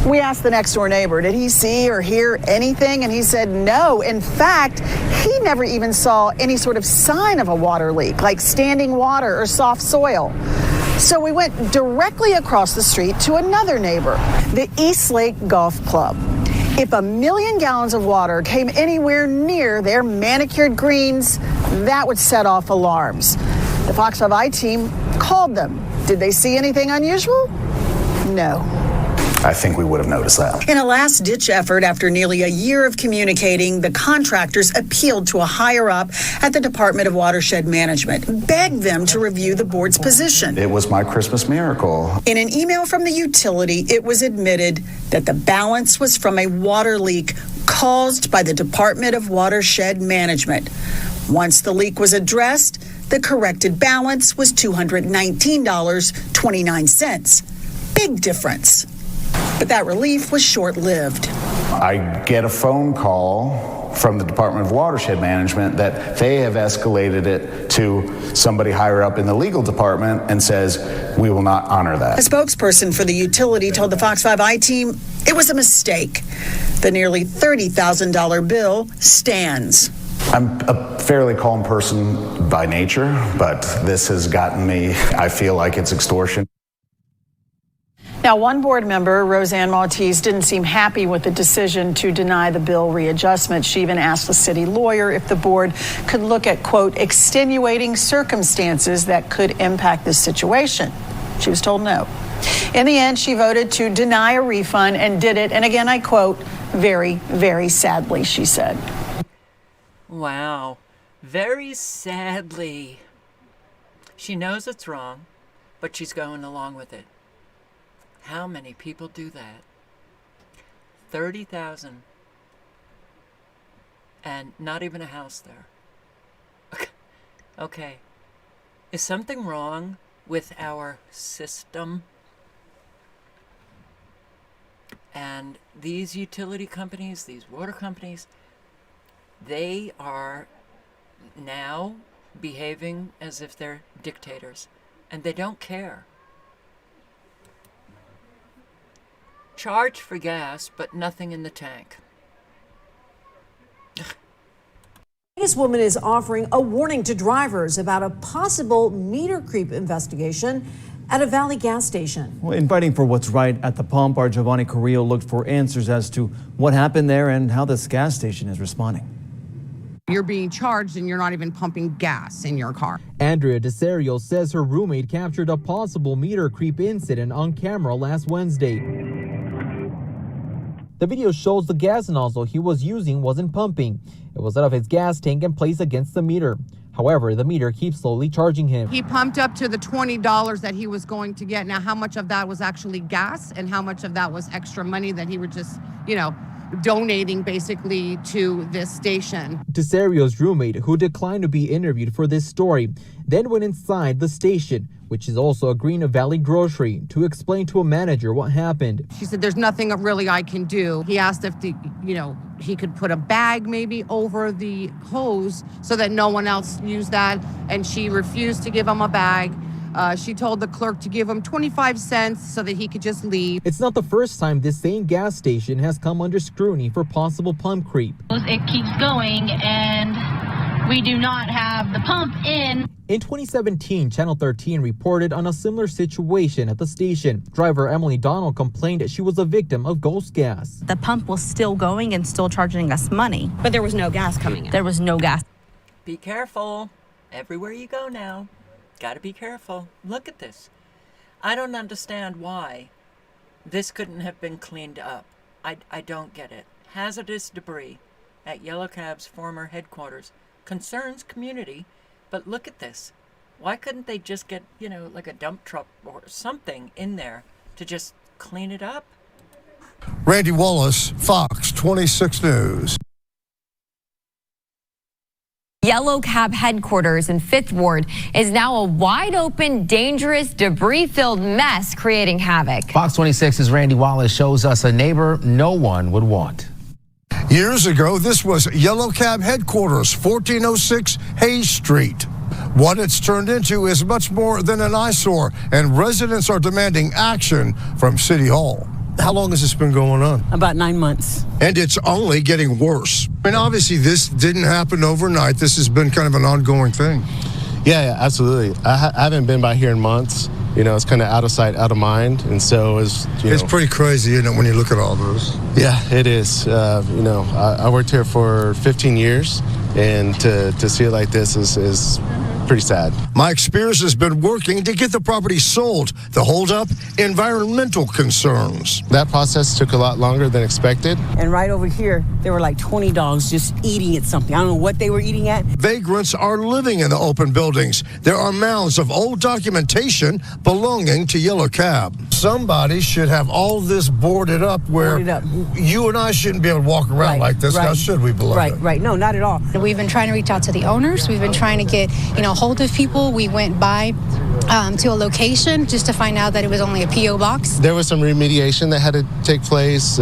we asked the next door neighbor, did he see or hear anything? And he said no. In fact, he never even saw any sort of sign of a water leak, like standing water or soft soil. So we went directly across the street to another neighbor, the East Lake Golf Club. If 1 million gallons of water came anywhere near their manicured greens, that would set off alarms. The Fox 5i team called them. Did they see anything unusual? No. I think we would have noticed that. In a last-ditch effort, after nearly a year of communicating, the contractors appealed to a higher-up at the Department of Watershed Management, begged them to review the board's position. It was my Christmas miracle. In an email from the utility, it was admitted that the balance was from a water leak caused by the Department of Watershed Management. Once the leak was addressed, the corrected balance was $219.29. Big difference. But that relief was short-lived. I get a phone call from the Department of Watershed Management that they have escalated it to somebody higher up in the legal department and says, we will not honor that. A spokesperson for the utility told the Fox 5i team it was a mistake. The nearly $30,000 bill stands. I'm a fairly calm person by nature, but this has gotten me, I feel like it's extortion. Now, one board member, Roseanne Maltese, didn't seem happy with the decision to deny the bill readjustment. She even asked the city lawyer if the board could look at, quote, extenuating circumstances that could impact this situation. She was told no. In the end, she voted to deny a refund and did it, and again, I quote, very, very sadly, she said. Wow. Very sadly. She knows it's wrong, but she's going along with it. How many people do that? 30,000. And not even a house there. Okay. Is something wrong with our system? And these utility companies, these water companies, they are now behaving as if they're dictators. And they don't care. Charge for gas, but nothing in the tank. This woman is offering a warning to drivers about a possible meter creep investigation at a Valley gas station. Well, in fighting for what's right at the pump, our Giovanni Carrillo looked for answers as to what happened there and how this gas station is responding. You're being charged and you're not even pumping gas in your car. Andrea DeSerio says her roommate captured a possible meter creep incident on camera last Wednesday. The video shows the gas nozzle he was using wasn't pumping. It was out of his gas tank and placed against the meter. However, the meter keeps slowly charging him. He pumped up to the $20 that he was going to get. Now, how much of that was actually gas and how much of that was extra money that he would just, donating basically to this station? DeSerio's roommate, who declined to be interviewed for this story, then went inside the station, which is also a Green Valley grocery, to explain to a manager what happened. She said, there's nothing really I can do. He asked if he could put a bag maybe over the hose so that no one else used that. And she refused to give him a bag. She told the clerk to give him 25 cents so that he could just leave. It's not the first time this same gas station has come under scrutiny for possible pump creep. It keeps going, and we do not have the pump in. In 2017, Channel 13 reported on a similar situation at the station. Driver Emily Donald complained that she was a victim of ghost gas. The pump was still going and still charging us money. But there was no gas coming in. There was no gas. Be careful. Everywhere you go now. Gotta be careful. Look at this. I don't understand why this couldn't have been cleaned up. I don't get it. Hazardous debris at Yellow Cab's former headquarters concerns community, but look at this. Why couldn't they just get, like a dump truck or something in there to just clean it up? Randy Wallace, Fox 26 News. Yellow Cab headquarters in 5th Ward is now a wide-open, dangerous, debris-filled mess creating havoc. Fox 26's Randy Wallace shows us a neighbor no one would want. Years ago, this was Yellow Cab headquarters, 1406 Hayes Street. What it's turned into is much more than an eyesore, and residents are demanding action from City Hall. How long has this been going on? About 9 months. And it's only getting worse. I mean, obviously, this didn't happen overnight. This has been kind of an ongoing thing. Yeah, absolutely. I haven't been by here in months. It's kind of out of sight, out of mind. And so it's pretty crazy, isn't it, when you look at all those? Yeah, it is. I worked here for 15 years, and to see it like this is pretty sad. Mike Spears has been working to get the property sold. The holdup, environmental concerns. That process took a lot longer than expected. And right over here, there were like 20 dogs just eating at something. I don't know what they were eating at. Vagrants are living in the open buildings. There are mounds of old documentation belonging to Yellow Cab. Somebody should have all this boarded up where you and I shouldn't be able to walk around like this. Now, should we, beloved? Right. No, not at all. We've been trying to reach out to the owners. We've been trying to get, hold of people. We went by to a location just to find out that it was only a P.O. box. There was some remediation that had to take place,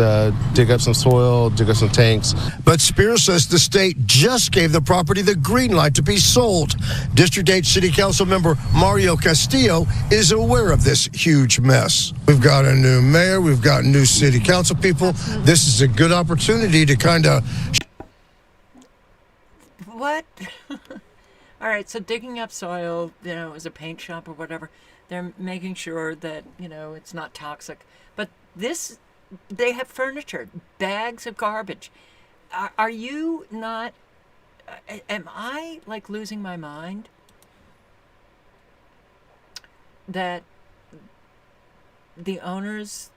dig up some soil, dig up some tanks. But Spears says the state just gave the property the green light to be sold. District 8 City Council member Mario Castillo is aware of this huge mess. We've got a new mayor. We've got new city council people. This is a good opportunity to kind of... What? All right, so digging up soil, as a paint shop or whatever, they're making sure that, it's not toxic. But they have furniture, bags of garbage. Are you not, am I like losing my mind? That the owners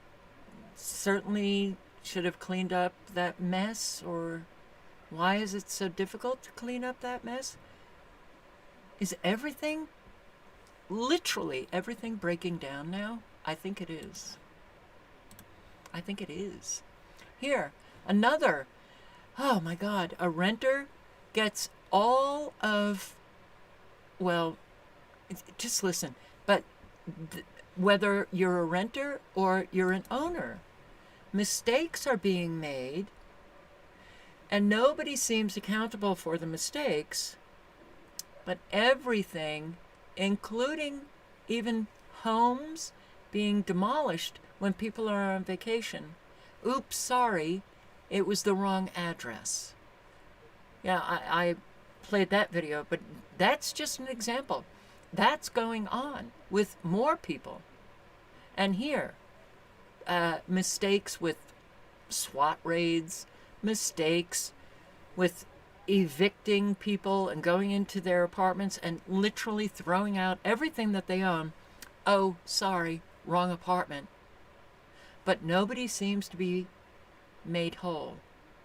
certainly should have cleaned up that mess, or why is it so difficult to clean up that mess? Is everything, literally everything, breaking down now? I think it is. I think it is. Here, another. Oh my God, a renter gets all of, well, just listen, but whether you're a renter or you're an owner, mistakes are being made and nobody seems accountable for the mistakes. But everything, including even homes being demolished when people are on vacation. Oops, sorry, it was the wrong address. Yeah, I played that video, but that's just an example. That's going on with more people. And here, mistakes with SWAT raids, mistakes with evicting people and going into their apartments and literally throwing out everything that they own. Oh, sorry, wrong apartment. But nobody seems to be made whole.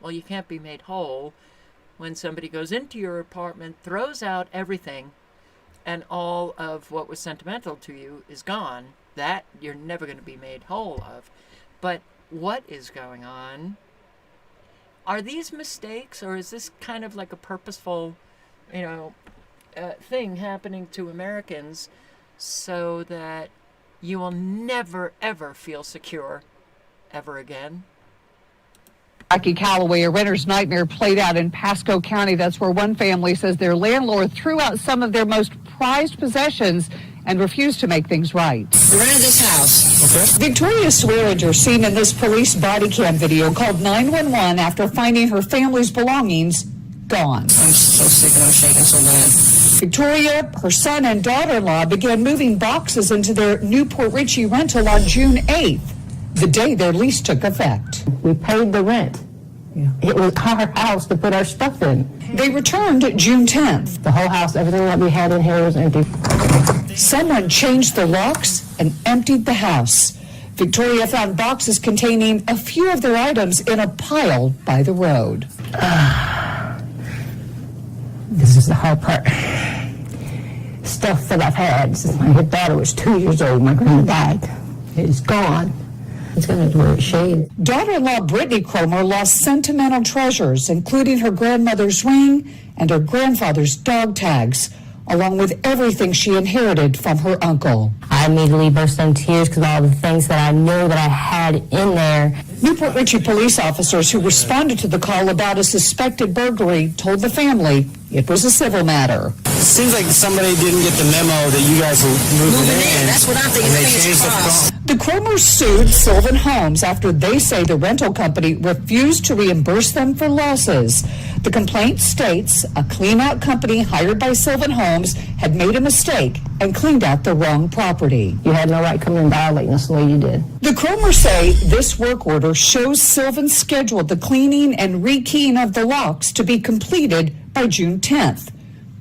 Well, you can't be made whole when somebody goes into your apartment, throws out everything, and all of what was sentimental to you is gone. That you're never going to be made whole of. But what is going on? Are these mistakes, or is this kind of like a purposeful, thing happening to Americans so that you will never, ever feel secure ever again? Jackie Calloway, a renter's nightmare played out in Pasco County. That's where one family says their landlord threw out some of their most prized possessions and refused to make things right. We rented this house. Okay. Victoria Swearinger, seen in this police body cam video, called 911 after finding her family's belongings gone. I'm so sick and I'm shaking so bad. Victoria, her son, and daughter-in-law began moving boxes into their New Port Richey rental on June 8th, the day their lease took effect. We paid the rent. Yeah. It was our house to put our stuff in. They returned June 10th. The whole house, everything that we had in here was empty. Someone changed the locks and emptied the house. Victoria found boxes containing a few of their items in a pile by the road. This is the hard part. Stuff that I've had since my daughter was 2 years old. My grandma died. It's gone. It's going to wear shade. Daughter-in-law Brittany Cromer lost sentimental treasures, including her grandmother's ring and her grandfather's dog tags, along with everything she inherited from her uncle. I immediately burst into tears because all the things that I knew that I had in there. Newport Richey police officers who responded to the call about a suspected burglary told the family it was a civil matter. Seems like somebody didn't get the memo that you guys were moving in. That's what I'm thinking. The Cromers sued Sylvan Homes after they say the rental company refused to reimburse them for losses. The complaint states a clean-out company hired by Sylvan Homes had made a mistake and cleaned out the wrong property. You had no right coming and violating us the way you did. The Cromers say this work order shows Sylvan scheduled the cleaning and rekeying of the locks to be completed by June 10th,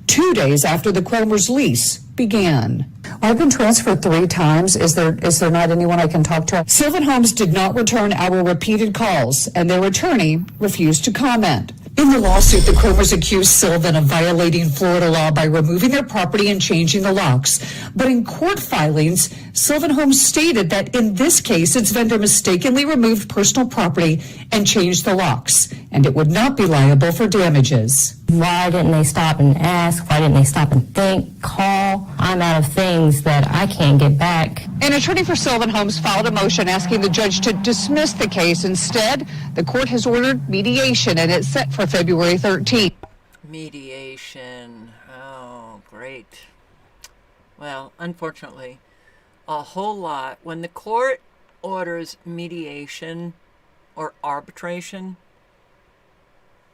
2 days after the Cromers' lease began. I've been transferred 3 times. Is there not anyone I can talk to? Sylvan Homes did not return our repeated calls, and their attorney refused to comment. In the lawsuit, the Cromers accused Sylvan of violating Florida law by removing their property and changing the locks. But in court filings, Sylvan Homes stated that in this case, its vendor mistakenly removed personal property and changed the locks, and it would not be liable for damages. Why didn't they stop and ask? Why didn't they stop and think, call? I'm out of things that I can't get back. An attorney for Sylvan Homes filed a motion asking the judge to dismiss the case. Instead, the court has ordered mediation, and it's set for February 13th. Mediation. Oh, great. Well, unfortunately, a whole lot. When the court orders mediation or arbitration,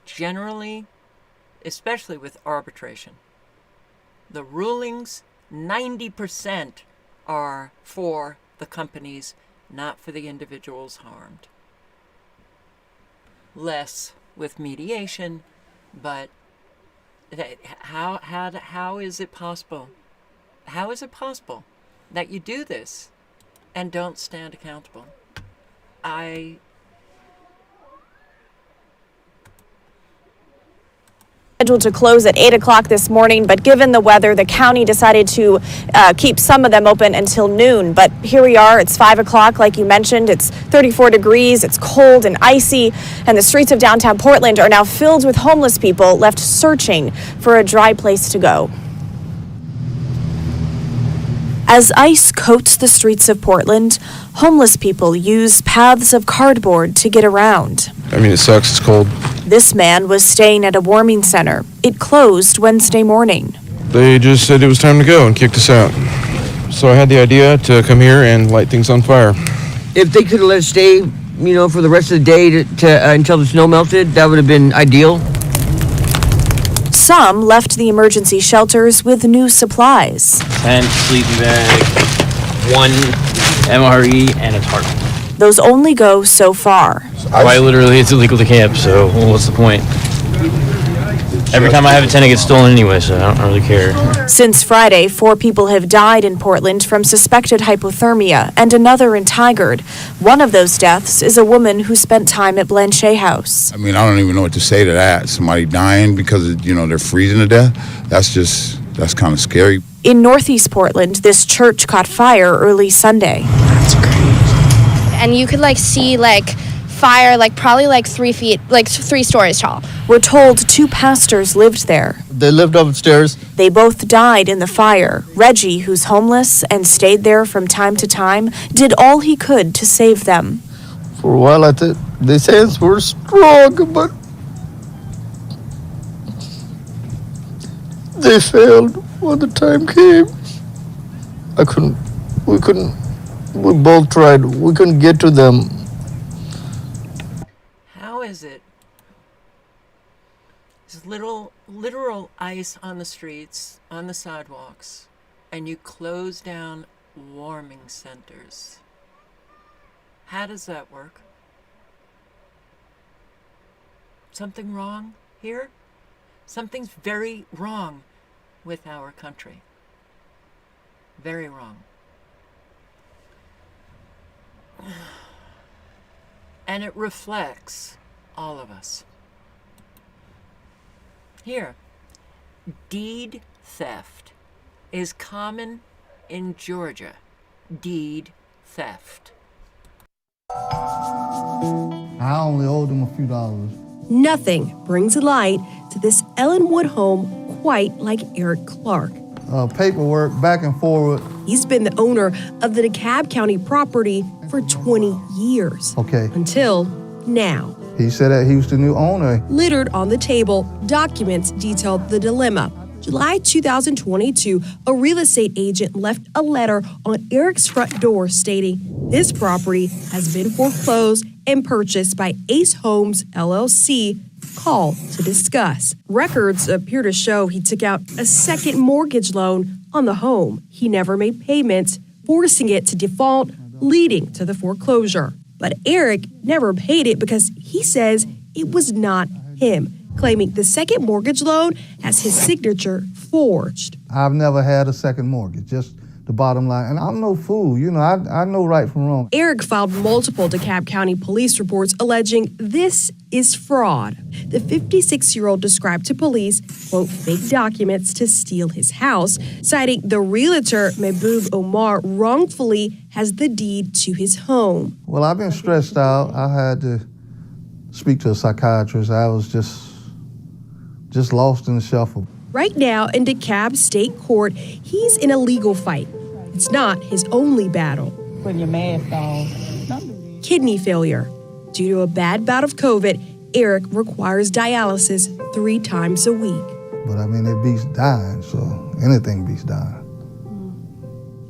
generally, especially with arbitration, the rulings, 90% are for the companies, not for the individuals harmed. Less with mediation, but how is it possible? How is it possible that you do this and don't stand accountable? Scheduled to close at 8 o'clock this morning, but given the weather, the county decided to keep some of them open until noon. But here we are, it's 5 o'clock, like you mentioned. It's 34 degrees, it's cold and icy, and the streets of downtown Portland are now filled with homeless people left searching for a dry place to go. As ice coats the streets of Portland, homeless people use paths of cardboard to get around. I mean, it sucks, it's cold. This man was staying at a warming center. It closed Wednesday morning. They just said it was time to go and kicked us out. So I had the idea to come here and light things on fire. If they could have let us stay, for the rest of the day until the snow melted, that would have been ideal. Some left the emergency shelters with new supplies. Tent, sleeping bag, 1 MRE, and a tarp. Those only go so far. Quite literally, it's illegal to camp, so what's the point? Every time I have a tent, it gets stolen anyway, so I don't really care. Since Friday, 4 people have died in Portland from suspected hypothermia and another in Tigard. One of those deaths is a woman who spent time at Blanchet House. I mean, I don't even know what to say to that. Somebody dying because, they're freezing to death. That's kind of scary. In Northeast Portland, this church caught fire early Sunday. That's crazy. And you could see fire probably 3 feet, 3 stories tall. We're told 2 pastors lived there. They lived upstairs. They both died in the fire. Reggie, who's homeless and stayed there from time to time, did all he could to save them. For a while, these hands were strong, but they failed when the time came. We both tried. We couldn't get to them. How is it? There's literal ice on the streets, on the sidewalks, and you close down warming centers. How does that work? Something wrong here? Something's very wrong with our country. Very wrong. And it reflects all of us. Here, deed theft is common in Georgia. Deed theft. I only owed them a few dollars. Nothing brings light to this Ellenwood home quite like Eric Clark. Paperwork back and forward. He's been the owner of the DeKalb County property for 20 years. Okay. Until now. He said that he was the new owner. Littered on the table, documents detailed the dilemma. July 2022, a real estate agent left a letter on Eric's front door stating this property has been foreclosed and purchased by Ace Homes, LLC. Call to discuss. Records appear to show he took out a second mortgage loan on the home. He never made payments, forcing it to default, leading to the foreclosure. But Eric never paid it because he says it was not him, claiming the second mortgage loan has his signature forged. I've never had a second mortgage, just the bottom line. And I'm no fool, I know right from wrong. Eric filed multiple DeKalb County police reports alleging this is fraud. The 56-year-old described to police, quote, fake documents to steal his house, citing the realtor Mehboob Omar wrongfully has the deed to his home. Well, I've been stressed out. I had to speak to a psychiatrist. I was just lost in the shuffle. Right now in DeKalb State Court, he's in a legal fight. It's not his only battle. Putting your mask on. Kidney failure. Due to a bad bout of COVID, Eric requires dialysis 3 times a week. But it beats dying, so anything beats dying.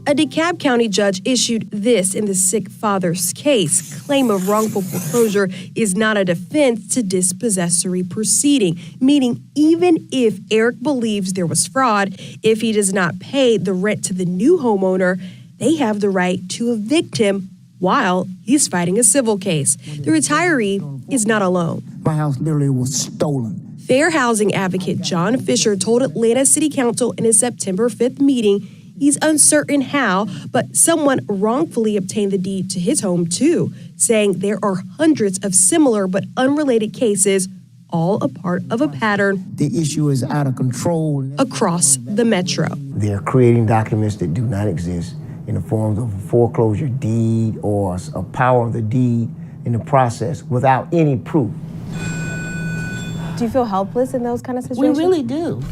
A DeKalb County judge issued this in the sick father's case. Claim of wrongful foreclosure is not a defense to dispossessory proceeding, meaning even if Eric believes there was fraud, if he does not pay the rent to the new homeowner, they have the right to evict him while he's fighting a civil case. The retiree is not alone. My house literally was stolen. Fair housing advocate John Fisher told Atlanta City Council in a September 5th meeting he's uncertain how, but someone wrongfully obtained the deed to his home too, saying there are hundreds of similar but unrelated cases, all a part of a pattern. The issue is out of control. Across the metro. They're creating documents that do not exist in the form of a foreclosure deed or a power of the deed in the process without any proof. Do you feel helpless in those kind of situations? We really do.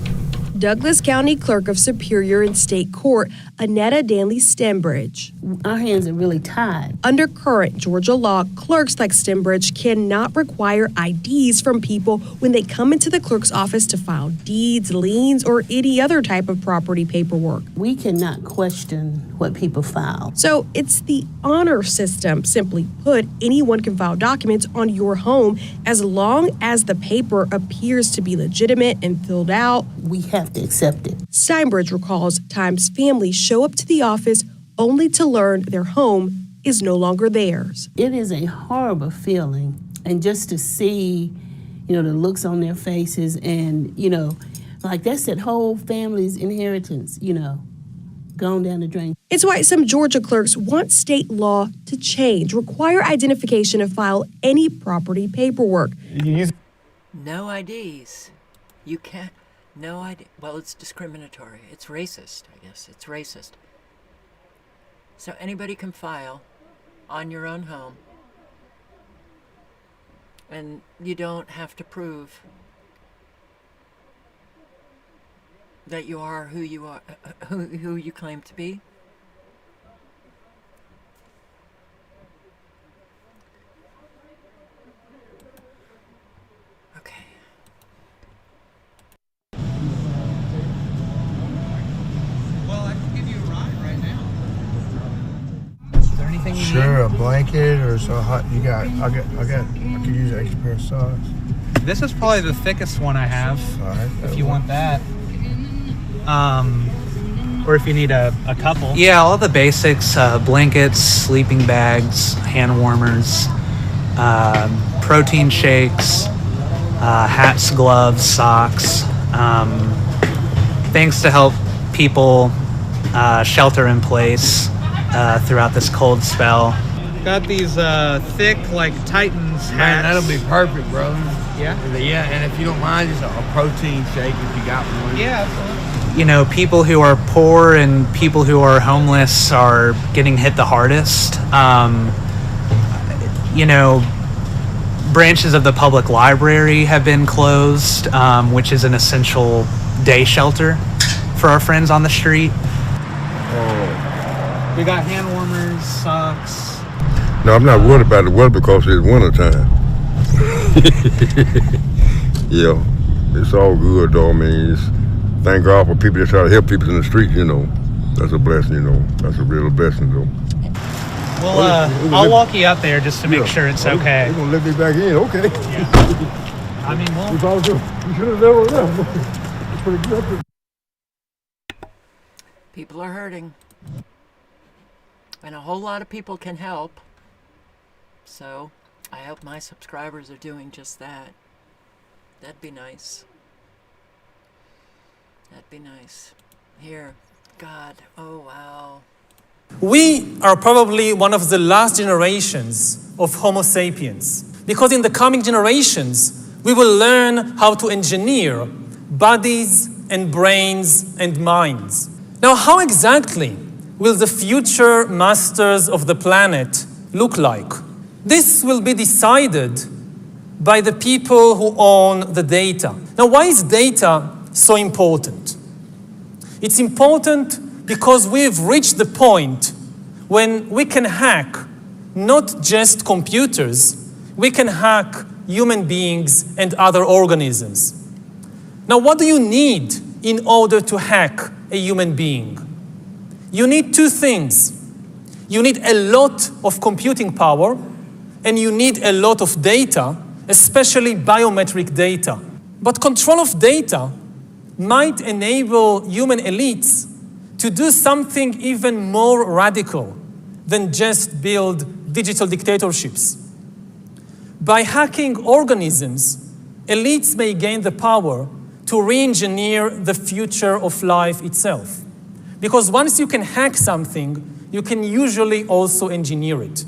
Douglas County Clerk of Superior and State Court, Annetta Danley Stembridge. Our hands are really tied. Under current Georgia law, clerks like Stembridge cannot require IDs from people when they come into the clerk's office to file deeds, liens, or any other type of property paperwork. We cannot question what people file. So it's the honor system. Simply put, anyone can file documents on your home as long as the paper appears to be legitimate and filled out. We have to accept it. Steinbridge recalls times families show up to the office only to learn their home is no longer theirs. It is a horrible feeling. And just to see, the looks on their faces and, like that's that whole family's inheritance, gone down the drain. It's why some Georgia clerks want state law to change, require identification to file any property paperwork. No IDs. You can't. No ID. Well, it's discriminatory. It's racist, I guess. It's racist. So anybody can file on your own home, and you don't have to prove that you are who you are, who you claim to be. blanket or so hot? I could use an extra pair of socks. This is probably the thickest one I have. All right. If you want that. Or if you need a couple. Yeah, all the basics, blankets, sleeping bags, hand warmers, protein shakes, hats, gloves, socks, things to help people shelter in place throughout this cold spell. Got these thick, like Titans hats. Man, that'll be perfect, brother. Yeah? Yeah, and if you don't mind, just a protein shake if you got one. Yeah, absolutely. You know, people who are poor and people who are homeless are getting hit the hardest. You know, branches of the public library have been closed, which is an essential day shelter for our friends on the street. We got hand warmers, socks. No, I'm not worried about the weather because it's winter time. Yeah, it's all good though. I mean, thank God for people that try to help people in the street, you know. That's a blessing, you know. That's a real blessing though. Well, I'll walk you out there just to make sure it's okay. They're gonna let me back in, okay. Yeah. I mean, well, you should have never left. It's pretty good. People are hurting. And a whole lot of people can help. So, I hope my subscribers are doing just that. That'd be nice. That'd be nice. Here. God. Oh, wow. We are probably one of the last generations of Homo sapiens, because in the coming generations, we will learn how to engineer bodies and brains and minds. Now, how exactly will the future masters of the planet look like? This will be decided by the people who own the data. Now, why is data so important? It's important because we've reached the point when we can hack not just computers, we can hack human beings and other organisms. Now, what do you need in order to hack a human being? You need two things. You need a lot of computing power, and you need a lot of data, especially biometric data. But control of data might enable human elites to do something even more radical than just build digital dictatorships. By hacking organisms, elites may gain the power to re-engineer the future of life itself. Because once you can hack something, you can usually also engineer it.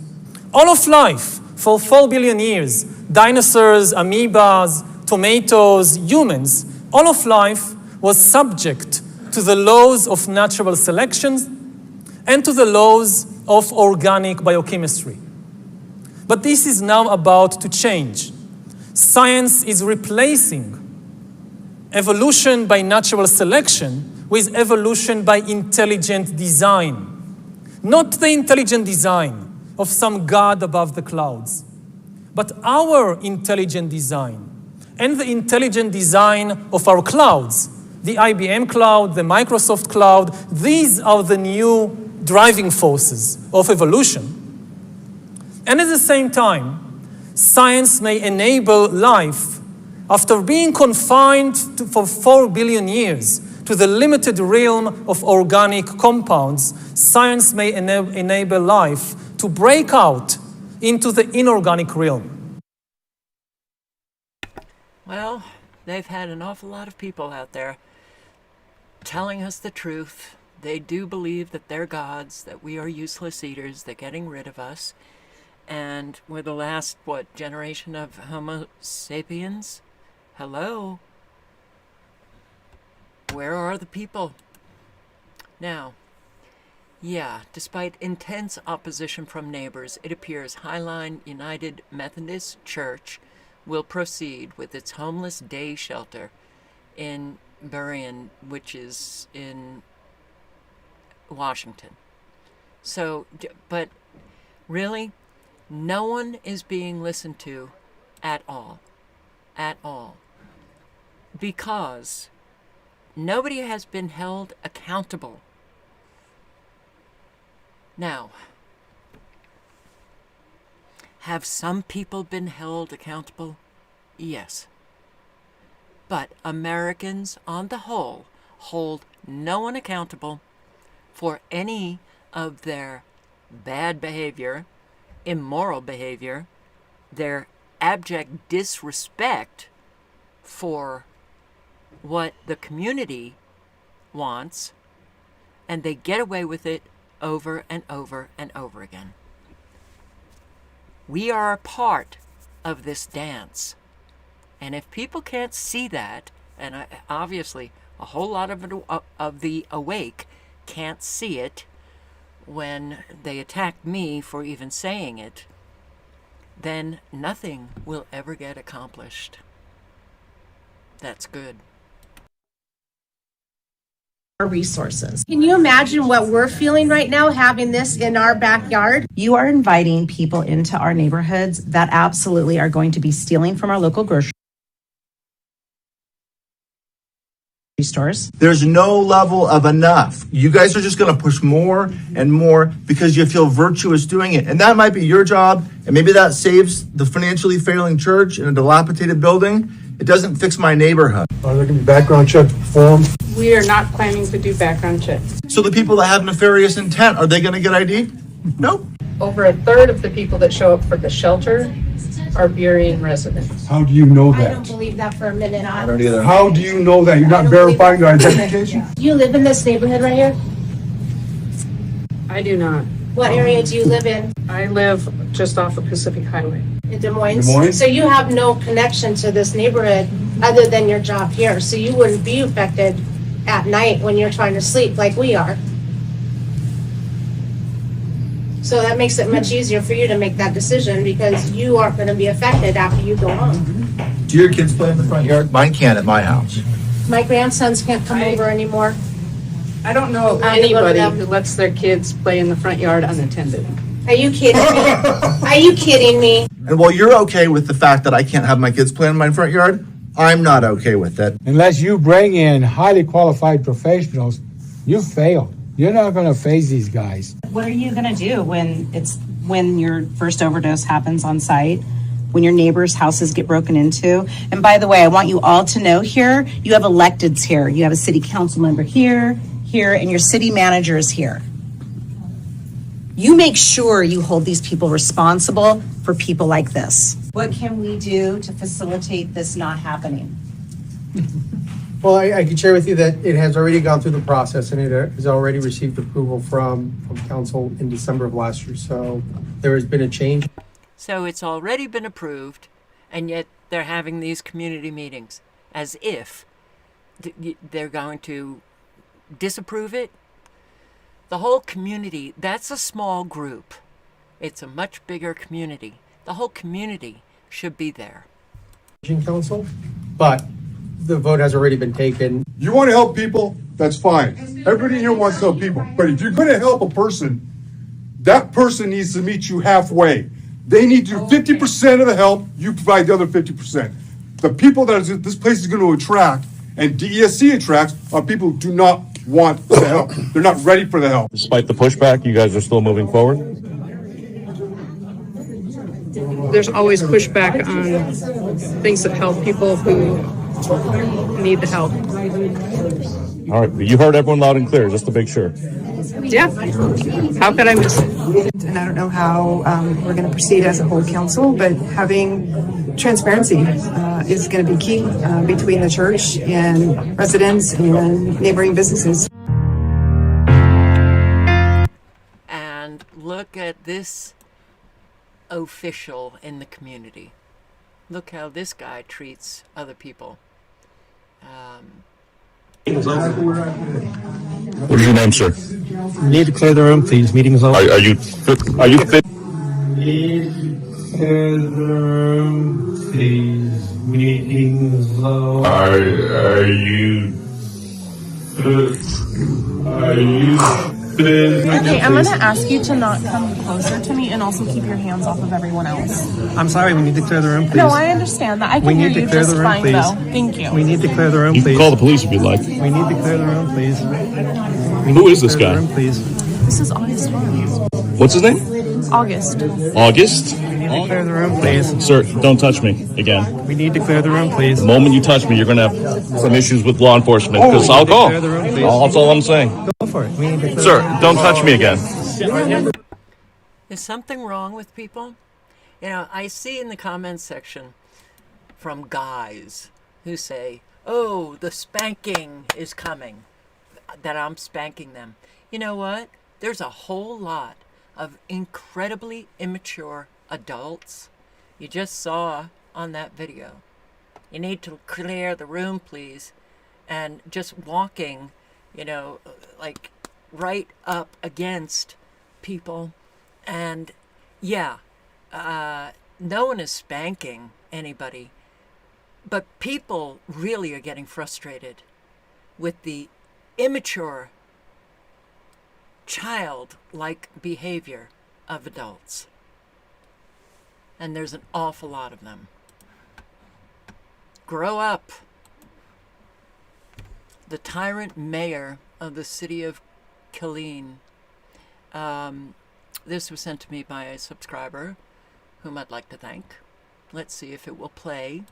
All of life, for 4 billion years, dinosaurs, amoebas, tomatoes, humans, all of life was subject to the laws of natural selection and to the laws of organic biochemistry. But this is now about to change. Science is replacing evolution by natural selection with evolution by intelligent design. Not the intelligent design of some god above the clouds, but our intelligent design and the intelligent design of our clouds. The IBM cloud, the Microsoft cloud, these are the new driving forces of evolution. And at the same time, science may enable life, after being confined for 4 billion years to the limited realm of organic compounds, science may enable life to break out into the inorganic realm. Well, they've had an awful lot of people out there telling us the truth. They do believe that they're gods, that we are useless eaters, they're getting rid of us. And we're the last, generation of Homo sapiens? Hello? Where are the people? Now, yeah, despite intense opposition from neighbors, it appears Highline United Methodist Church will proceed with its homeless day shelter in Burien, which is in Washington. So, but really, no one is being listened to at all. At all. Because nobody has been held accountable. Now, Have some people been held accountable? Yes. But Americans on the whole hold no one accountable for any of their bad behavior, immoral behavior, their abject disrespect for what the community wants, and they get away with it over and over and over again. We are a part of this dance. And if people can't see that, and obviously a whole lot of the awake can't see it when they attack me for even saying it, then nothing will ever get accomplished. That's good. Resources. Can you imagine what we're feeling right now having this in our backyard? You are inviting people into our neighborhoods that absolutely are going to be stealing from our local grocery stores. There's no level of enough. You guys are just going to push more and more because you feel virtuous doing it. And that might be your job, and maybe that saves the financially failing church in a dilapidated building. It doesn't fix my neighborhood. Are there going to be background checks performed? We are not planning to do background checks. So the people that have nefarious intent, are they going to get ID? Nope. Over a third of the people that show up for the shelter are Burien residents. How do you know I that? don't believe that for a minute. I don't either. How do you know that? You're not verifying their identification? Do you live in this neighborhood right here? I do not. What area do you live in? I live just off of Pacific Highway. In Des Moines? Des Moines? So you have no connection to this neighborhood other than your job here. So you wouldn't be affected at night when you're trying to sleep like we are. So that makes it much easier for you to make that decision because you aren't going to be affected after you go home. Do your kids play in the front yard? Mine can at my house. My grandsons can't come over anymore. I don't know of anybody who lets their kids play in the front yard unattended. Are you kidding me? Are you kidding me? And while you're okay with the fact that I can't have my kids play in my front yard, I'm not okay with it. Unless you bring in highly qualified professionals, you failed. You're not going to phase these guys. What are you going to do when your first overdose happens on site? When your neighbors' houses get broken into? And by the way, I want you all to know here, you have electeds here. You have a city council member here, and your city manager is here. You make sure you hold these people responsible for people like this. What can we do to facilitate this not happening? Well, I can share with you that it has already gone through the process and it has already received approval from council in December of last year. So there has been a change. So it's already been approved, and yet they're having these community meetings as if they're going to disapprove it. The whole community, that's a small group. It's a much bigger community. The whole community should be there. Council, but the vote has already been taken. You want to help people? That's fine. Everybody here wants to help people. But if you're going to help a person, that person needs to meet you halfway. They need to do 50% of the help, you provide the other 50%. The people that this place is going to attract, and DESC attracts, are people who do not want the help. They're not ready for the help. Despite the pushback, you guys are still moving forward? There's always pushback on things that help people who need the help. All right, you heard everyone loud and clear, just to make sure. Yeah. How could I miss it? And I don't know how we're going to proceed as a whole council, but having transparency is going to be key between the church and residents and neighboring businesses. And look at this official in the community. Look how this guy treats other people. What is your name, sir? Need to clear the room, please. Meeting is over. Are you fit? Please clear the room, please. Meeting is over. Are you Okay, I'm going to ask you to not come closer to me and also keep your hands off of everyone else. I'm sorry, we need to clear the room, please. No, I understand that. I can hear you just fine, though. Thank you. We need to clear the room, You please. can call the police if you'd like. We need to clear the room, please. Who is this guy? Room, please. This is August 1. What's his name? August. August? to clear the room, please. Sir, don't touch me again. We need to clear the room, please. The moment you touch me, you're going to have some issues with law enforcement. Because I'll call. That's all I'm saying. Go for it. We need to clear Sir, don't touch me again. Is something wrong with people? You know, I see in the comments section from guys who say, oh, the spanking is coming, that I'm spanking them. You know what? There's a whole lot of incredibly immature adults you just saw on that video. You need to clear the room, please. And just walking, you know, like right up against people. And yeah, no one is spanking anybody, but people really are getting frustrated with the immature, childlike behavior of adults. And there's an awful lot of them. Grow up. The tyrant mayor of the city of Killeen. This was sent to me by a subscriber whom I'd like to thank. Let's see if it will play.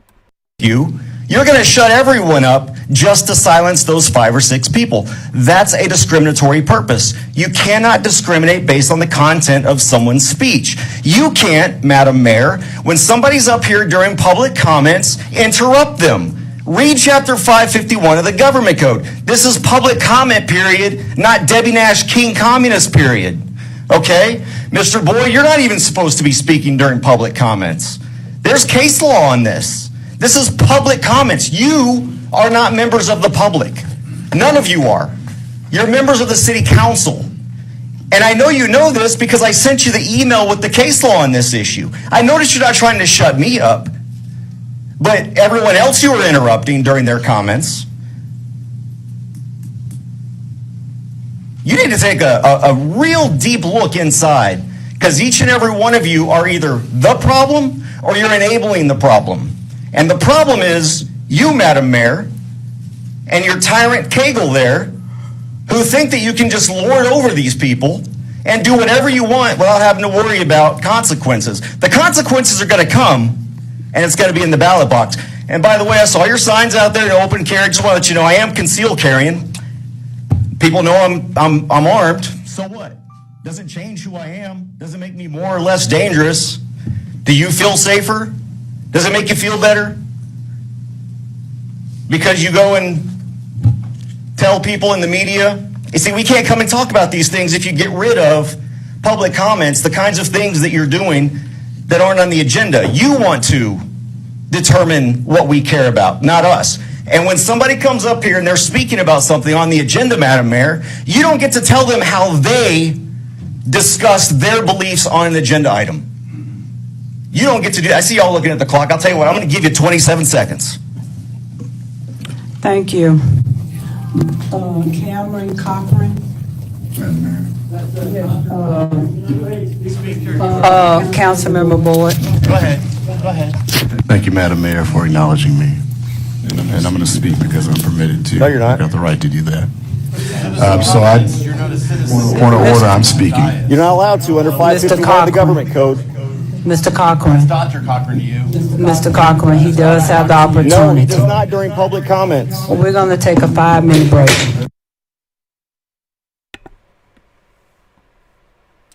You're going to shut everyone up just to silence those 5 or 6 people. That's a discriminatory purpose. You cannot discriminate based on the content of someone's speech. You can't, Madam Mayor, when somebody's up here during public comments, interrupt them. Read Chapter 551 of the Government Code. This is public comment period, not Debbie Nash King Communist period. Okay? Mr. Boyd, you're not even supposed to be speaking during public comments. There's case law on this. This is public comments. You are not members of the public. None of you are. You're members of the city council. And I know you know this because I sent you the email with the case law on this issue. I noticed you're not trying to shut me up, but everyone else you were interrupting during their comments. You need to take a real deep look inside, because each and every one of you are either the problem or you're enabling the problem. And the problem is you, Madam Mayor, and your tyrant Cagle there, who think that you can just lord over these people and do whatever you want without having to worry about consequences. The consequences are going to come, and it's going to be in the ballot box. And by the way, I saw your signs out there to open carry. Just want to let you know I am concealed carrying. People know I'm armed. So what? Doesn't change who I am. Doesn't make me more or less dangerous. Do you feel safer? Does it make you feel better? Because you go and tell people in the media. You see, we can't come and talk about these things if you get rid of public comments, the kinds of things that you're doing that aren't on the agenda. You want to determine what we care about, not us. And when somebody comes up here and they're speaking about something on the agenda, Madam Mayor, you don't get to tell them how they discussed their beliefs on an agenda item. You don't get to do that. I see y'all looking at the clock. I'll tell you what, I'm going to give you 27 seconds. Thank you. Cameron Cochran. Councilmember Boyd. Go ahead. Go ahead. Thank you, Madam Mayor, for acknowledging me. And I'm going to speak because I'm permitted to. No, you're not. I got the right to do that. So I, point of order, I'm speaking. You're not allowed to under 551 of the Government Code. Mr. Cochran. Dr. Cochran to you. Mr. Cochran, he does have the opportunity. No, he does not during public comments. Well, we're going to take a 5-minute break.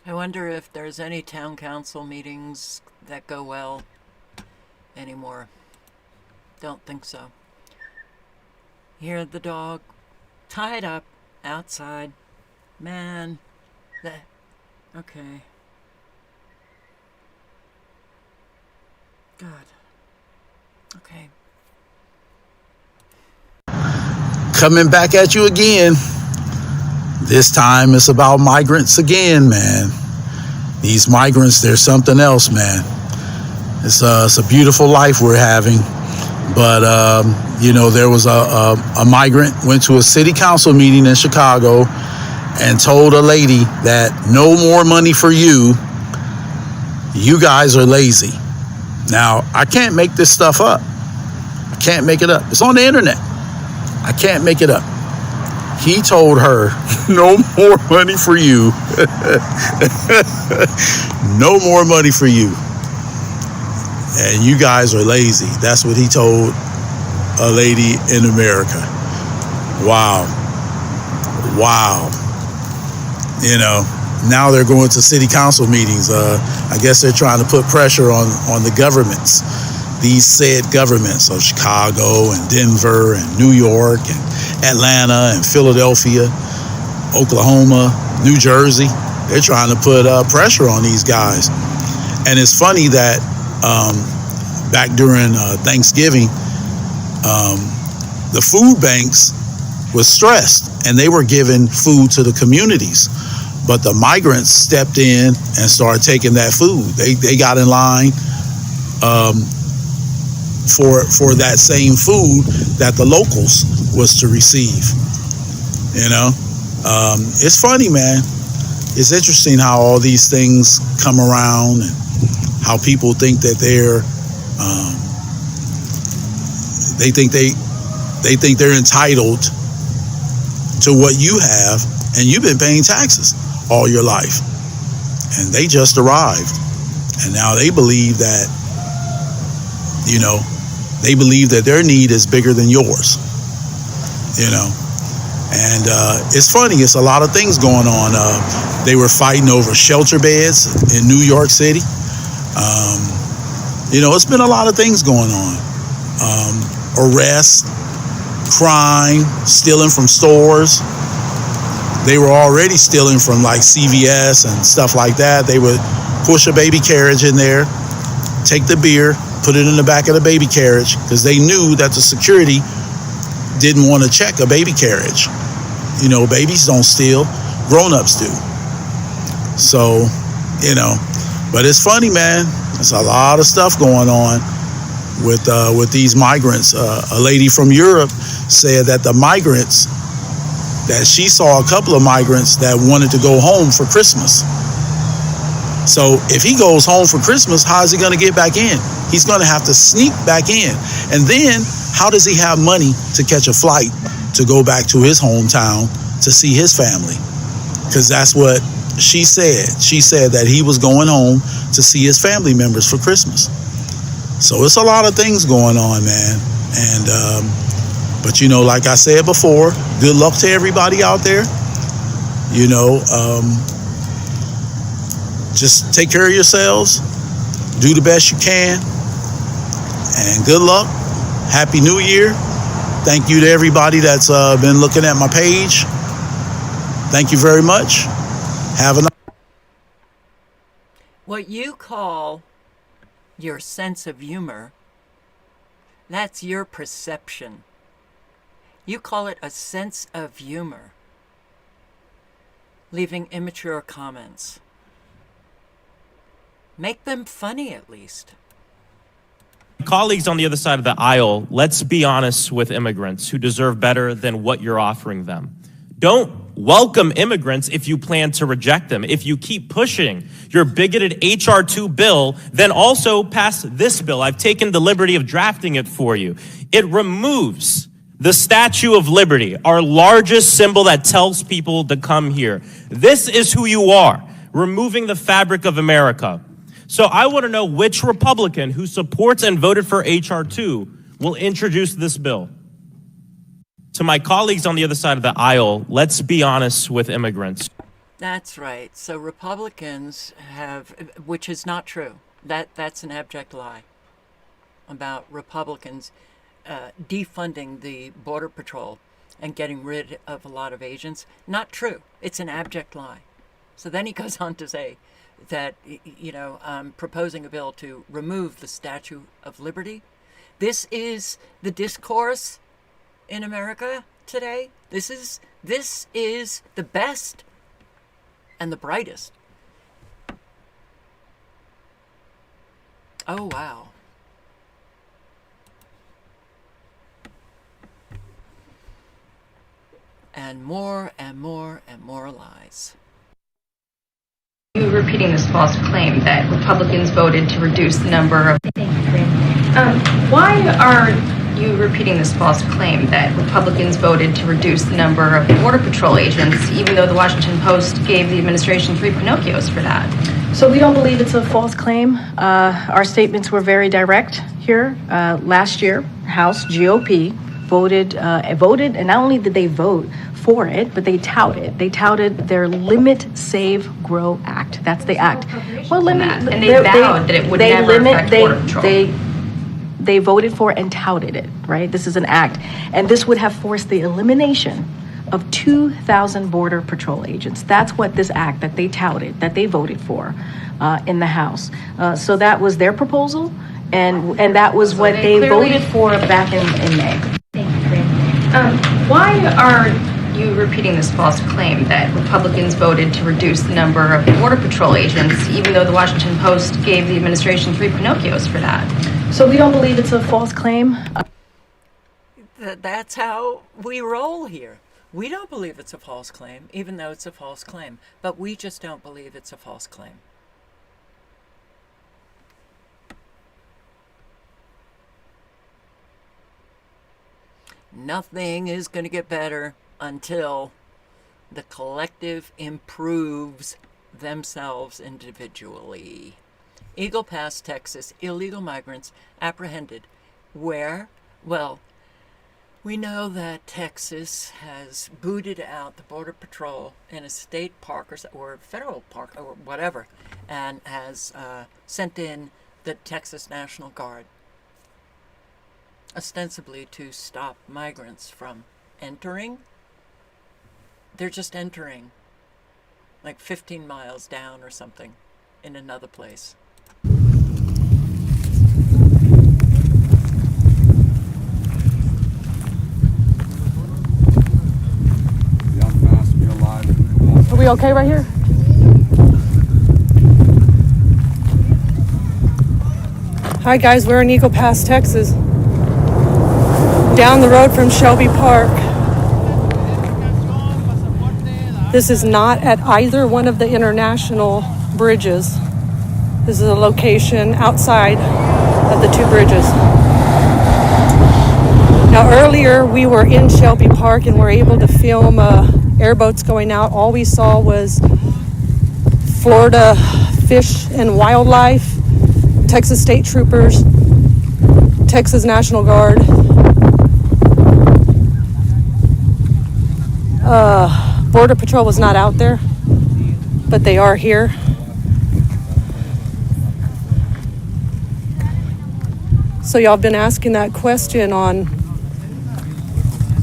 I wonder if there's any town council meetings that go well anymore. Don't think so. Hear the dog tied up outside. Man, okay. God. Okay. Coming back at you again. This time it's about migrants again, man. These migrants, they're something else, man. It's a beautiful life we're having. But, there was a migrant went to a city council meeting in Chicago and told a lady that no more money for you. You guys are lazy. Now, I can't make this stuff up. I can't make it up. It's on the internet. I can't make it up. He told her, no more money for you. No more money for you. and you guys are lazy. That's what he told a lady in America. Wow. You know, now they're going to city council meetings. I guess they're trying to put pressure on the governments, these said governments of Chicago and Denver and New York and Atlanta and Philadelphia, Oklahoma, New Jersey. They're trying to put pressure on these guys. And it's funny that back during Thanksgiving, the food banks was stressed and they were giving food to the communities. But the migrants stepped in and started taking that food. They got in line for that same food that the locals was to receive. You know, it's funny, man. It's interesting how all these things come around and how people think that they think they're entitled to what you have, and you've been paying taxes all your life, and they just arrived, and now they believe that, you know, they believe that their need is bigger than yours, you know. And it's funny, it's a lot of things going on. They were fighting over shelter beds in New York City. You know, it's been a lot of things going on. Arrests, crime, stealing from stores. They were already stealing from like CVS and stuff like that. They would push a baby carriage in there, take the beer, put it in the back of the baby carriage, because they knew that the security didn't want to check a baby carriage. You know, babies don't steal, grown-ups do. So, you know, but it's funny, man. There's a lot of stuff going on with these migrants. A lady from Europe said that the migrants, that she saw a couple of migrants that wanted to go home for Christmas. So if he goes home for Christmas, how is he going to get back in? He's going to have to sneak back in. And then how does he have money to catch a flight to go back to his hometown to see his family? Because that's what she said. She said that he was going home to see his family members for Christmas. So it's a lot of things going on, man. And, but you know, like I said before, good luck to everybody out there. You know, just take care of yourselves, do the best you can, and good luck. Happy New Year. Thank you to everybody that's been looking at my page. Thank you very much. Have a nice. What you call your sense of humor, that's your perception. You call it a sense of humor. Leaving immature comments. Make them funny, at least. Colleagues on the other side of the aisle, let's be honest with immigrants who deserve better than what you're offering them. Don't welcome immigrants if you plan to reject them. If you keep pushing your bigoted H.R. 2 bill, then also pass this bill. I've taken the liberty of drafting it for you. It removes the Statue of Liberty, our largest symbol that tells people to come here. This is who you are, removing the fabric of America. So I want to know which Republican who supports and voted for H.R. 2 will introduce this bill. To my colleagues on the other side of the aisle, let's be honest with immigrants. That's right. So Republicans have, which is not true. That's an abject lie about Republicans defunding the Border Patrol and getting rid of a lot of agents. Not true. It's an abject lie. So then he goes on to say that, you know, proposing a bill to remove the Statue of Liberty. This is the discourse in America today. This is the best and the brightest. Oh, wow. And more and more and more lies. You repeating this false claim that Republicans voted to reduce the number of... Why are you repeating this false claim that Republicans voted to reduce the number of Border Patrol agents, even though the Washington Post gave the administration 3 Pinocchios for that? So we don't believe it's a false claim. Our statements were very direct here. Last year, House GOP voted, and not only did they vote for it, but they touted their Limit, Save, Grow Act. That's the act. Well, And they vowed that it would never affect Border Patrol. They voted for and touted it, right? This is an act. And this would have forced the elimination of 2,000 Border Patrol agents. That's what this act that they touted, that they voted for in the House. So that was their proposal, and that was what they voted for back in May. Thank you, Fran. Why are you repeating this false claim that Republicans voted to reduce the number of Border Patrol agents, even though the Washington Post gave the administration 3 Pinocchios for that? So we don't believe it's a false claim. That's how we roll here. We don't believe it's a false claim, even though it's a false claim. But we just don't believe it's a false claim. Nothing is going to get better until the collective improves themselves individually. Eagle Pass, Texas, illegal migrants apprehended. Where? Well, we know that Texas has booted out the Border Patrol in a state park or federal park or whatever, and has sent in the Texas National Guard, ostensibly to stop migrants from entering. They're just entering like 15 miles down or something in another place. Are we okay right here? Hi guys, we're in Eagle Pass, Texas. Down the road from Shelby Park. This is not at either one of the international bridges. This is a location outside of the 2 bridges. Now earlier we were in Shelby Park and were able to film airboats going out. All we saw was Florida Fish and Wildlife, Texas State Troopers, Texas National Guard, Border Patrol was not out there, but they are here. So y'all been asking that question on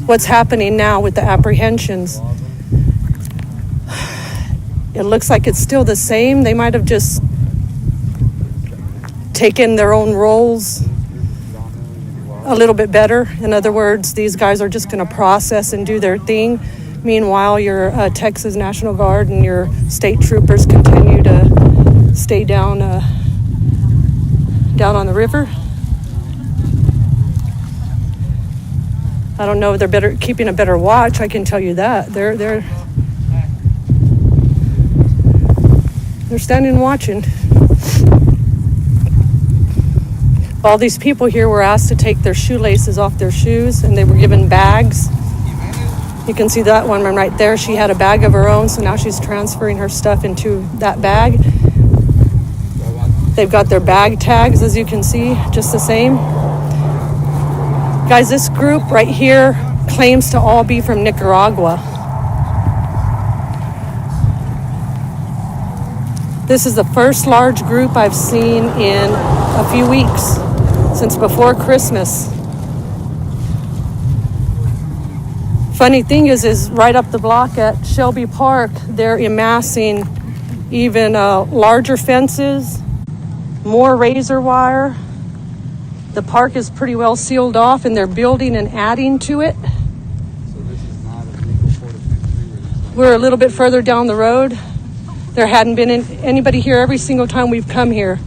what's happening now with the apprehensions. It looks like it's still the same. They might have just taken their own roles a little bit better. In other words, these guys are just going to process and do their thing. Meanwhile, your Texas National Guard and your state troopers continue to stay down on the river. I don't know if they're keeping a better watch. I can tell you that they're standing and watching. All these people here were asked to take their shoelaces off their shoes, and they were given bags. You can see that one right there. She had a bag of her own, so now she's transferring her stuff into that bag. They've got their bag tags, as you can see, just the same. Guys, this group right here claims to all be from Nicaragua. This is the first large group I've seen in a few weeks, since before Christmas. Funny thing is right up the block at Shelby Park, they're amassing even larger fences, more razor wire. The park is pretty well sealed off, and they're building and adding to it. We're a little bit further down the road. There hadn't been anybody here every single time we've come here.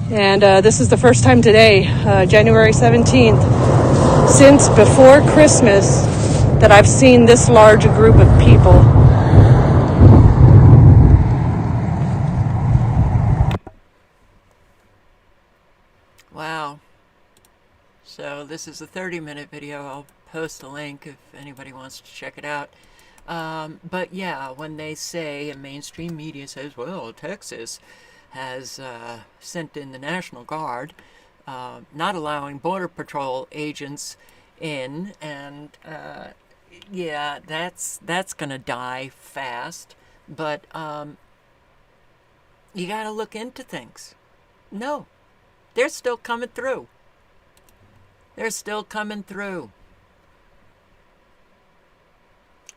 And this is the first time today, January 17th, since before Christmas, that I've seen this large a group of people. Wow. So this is a 30-minute video. I'll post a link if anybody wants to check it out. But yeah, when they say, and mainstream media says, well, Texas has sent in the National Guard, not allowing Border Patrol agents in, and yeah, that's gonna die fast. But you gotta look into things. No, they're still coming through. They're still coming through.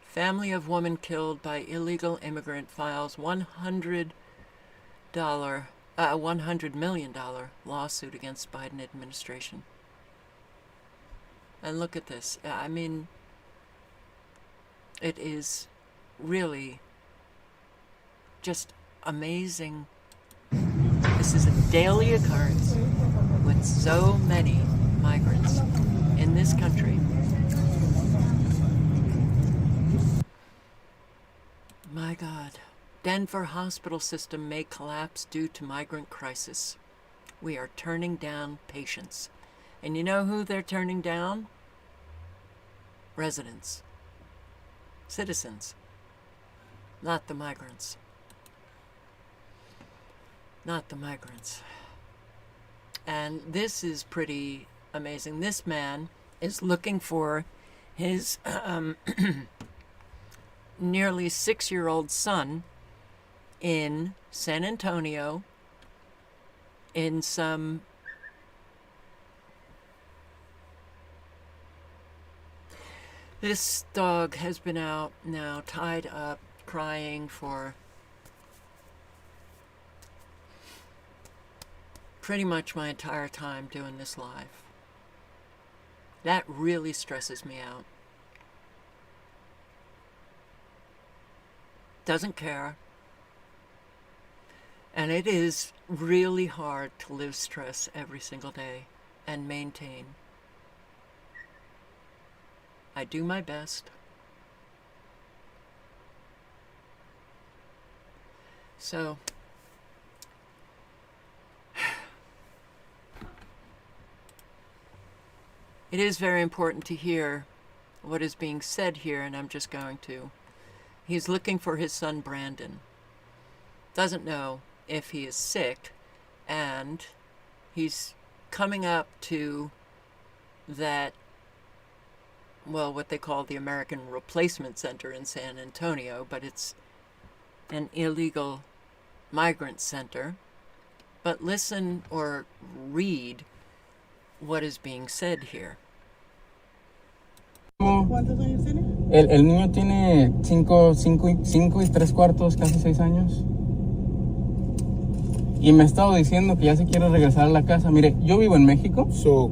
Family of woman killed by illegal immigrant files $100 million lawsuit against Biden administration. And look at this. I mean, it is really just amazing. This is a daily occurrence with so many migrants in this country. My God. Denver hospital system may collapse due to migrant crisis. We are turning down patients. And you know who they're turning down? Residents. Citizens. Not the migrants. Not the migrants. And this is pretty amazing. This man is looking for his nearly 6-year-old son in San Antonio in some this dog has been out now, tied up, crying for pretty much my entire time doing this live. That really stresses me out. Doesn't care. And it is really hard to live stress every single day and maintain. I do my best. So, it is very important to hear what is being said here, and I'm just going to. He's looking for his son Brandon. Doesn't know if he is sick, and he's coming up to that, well, what they call the American Replacement Center in San Antonio, but it's an illegal migrant center. But listen or read what is being said here. ¿Cuántos años tiene? El niño tiene 5 y 3/4, casi 6 años. Y me ha estado diciendo que ya se quiere regresar a la casa. Mire, yo vivo en México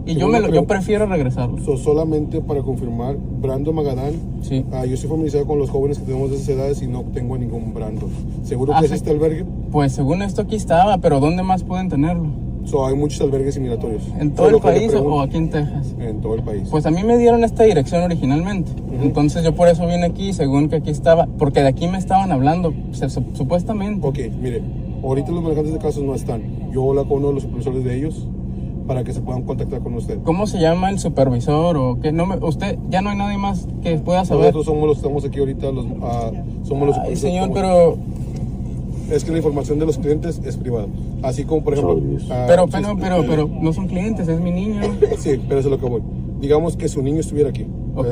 y yo prefiero regresarlo. Solamente para confirmar, Brando Magadán, sí. Yo estoy familiarizado con los jóvenes que tenemos de esas edades y no tengo ningún Brando. ¿Seguro que es este albergue? Pues según esto aquí estaba, pero ¿dónde más pueden tenerlo? Hay muchos albergues inmigratorios. ¿En todo el país o aquí en Texas? En todo el país. Pues a mí me dieron esta dirección originalmente. Entonces yo por eso vine aquí, según que aquí estaba, porque de aquí me estaban hablando, supuestamente. Ok, mire, ahorita los manejantes de casos no están. Yo hablo con uno de los supervisores de ellos para que se puedan contactar con usted. ¿Cómo se llama el supervisor o qué? Usted, ya no hay nadie más que pueda saber. Nosotros somos los que estamos aquí ahorita, somos los supervisores. Ay, señor, pero... Es que la información de los clientes es privada. Así como, por ejemplo... pero no son clientes, es mi niño. Sí, pero eso es lo que voy. Digamos que su niño estuviera aquí. Ok.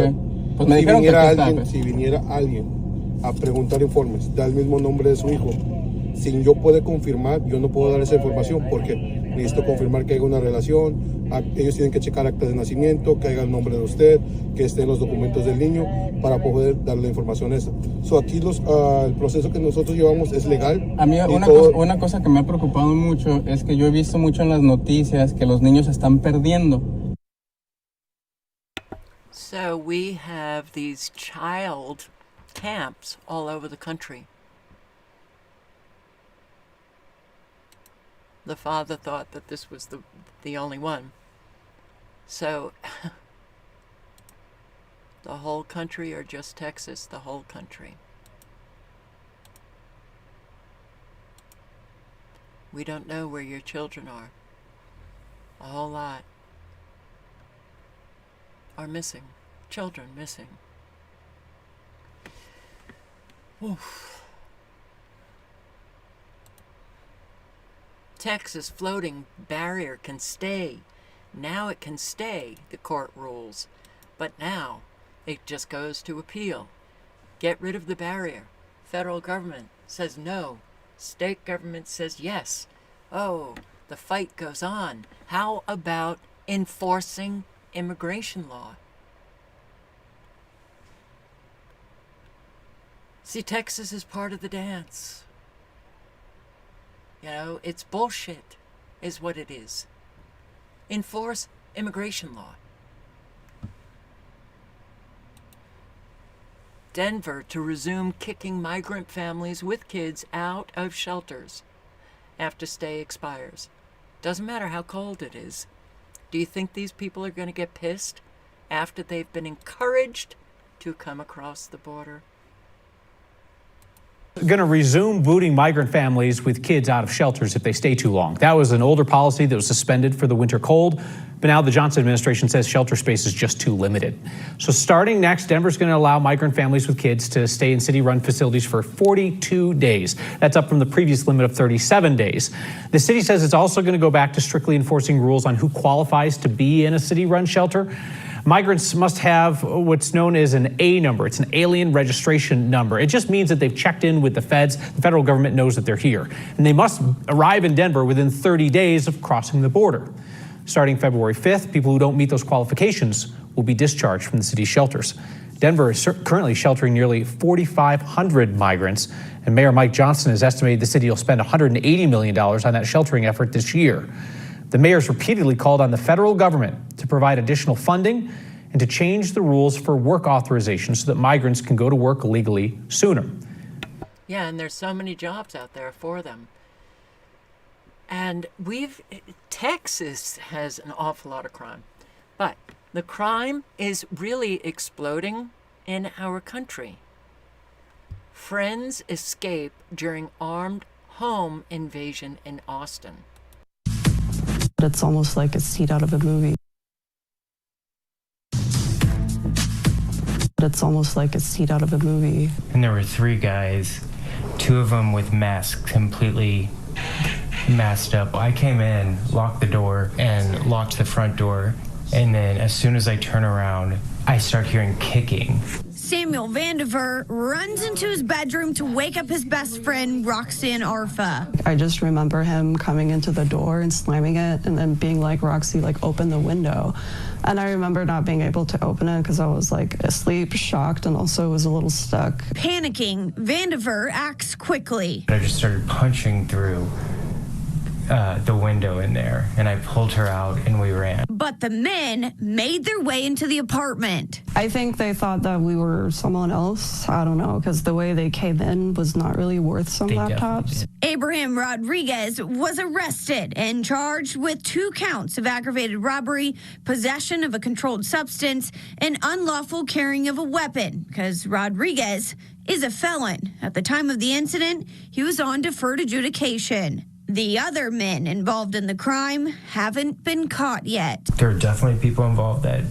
Pues me dijeron si viniera alguien a preguntar informes, da el mismo nombre de su hijo, sin yo poder confirmar, yo no puedo dar esa información porque necesito confirmar que haya una relación. Ellos tienen que checar actas de nacimiento, que haya el nombre de usted, que estén los documentos del niño para poder darle la información esa. Aquí el proceso que nosotros llevamos es legal. A mí una cosa que me ha preocupado mucho es que yo he visto mucho en las noticias que los niños se están perdiendo. So we have these child camps all over the country. The father thought that this was the only one. So, the whole country or just Texas? The whole country. We don't know where your children are. A whole lot are missing. Children missing. Oof. Texas floating barrier can stay. Now it can stay, the court rules. But now it just goes to appeal. Get rid of the barrier. Federal government says no. State government says yes. Oh, the fight goes on. How about enforcing immigration law? See, Texas is part of the dance. You know, it's bullshit, is what it is. Enforce immigration law. Denver to resume kicking migrant families with kids out of shelters after stay expires. Doesn't matter how cold it is. Do you think these people are going to get pissed after they've been encouraged to come across the border? Going to resume booting migrant families with kids out of shelters if they stay too long. That was an older policy that was suspended for the winter cold, but now the Johnson administration says shelter space is just too limited. So starting next, Denver's going to allow migrant families with kids to stay in city-run facilities for 42 days. That's up from the previous limit of 37 days. The city says it's also going to go back to strictly enforcing rules on who qualifies to be in a city-run shelter. Migrants must have what's known as an A number. It's an alien registration number. It just means that they've checked in with the feds. The federal government knows that they're here. And they must arrive in Denver within 30 days of crossing the border. Starting February 5th, people who don't meet those qualifications will be discharged from the city's shelters. Denver is currently sheltering nearly 4,500 migrants, and Mayor Mike Johnson has estimated the city will spend $180 million on that sheltering effort this year. The mayor's repeatedly called on the federal government to provide additional funding and to change the rules for work authorization so that migrants can go to work legally sooner. Yeah, and there's so many jobs out there for them. And Texas has an awful lot of crime. But the crime is really exploding in our country. Friends escape during armed home invasion in Austin. It's almost like a scene out of a movie. It's almost like a scene out of a movie. And there were 3 guys, 2 of them with masks, completely masked up. I came in, locked the door, and locked the front door. And then as soon as I turn around, I start hearing kicking. Samuel Vandiver runs into his bedroom to wake up his best friend, Roxanne Arfa. I just remember him coming into the door and slamming it and then being like, Roxy, like, open the window. And I remember not being able to open it because I was like asleep, shocked, and also was a little stuck. Panicking, Vandiver acts quickly. I just started punching through the window in there, and I pulled her out and we ran. But the men made their way into the apartment. I think they thought that we were someone else. I don't know, because the way they came in was not really worth some laptops. Abraham Rodriguez was arrested and charged with 2 counts of aggravated robbery, possession of a controlled substance, and unlawful carrying of a weapon, because Rodriguez is a felon. At the time of the incident, he was on deferred adjudication. The other men involved in the crime haven't been caught yet. There are definitely people involved that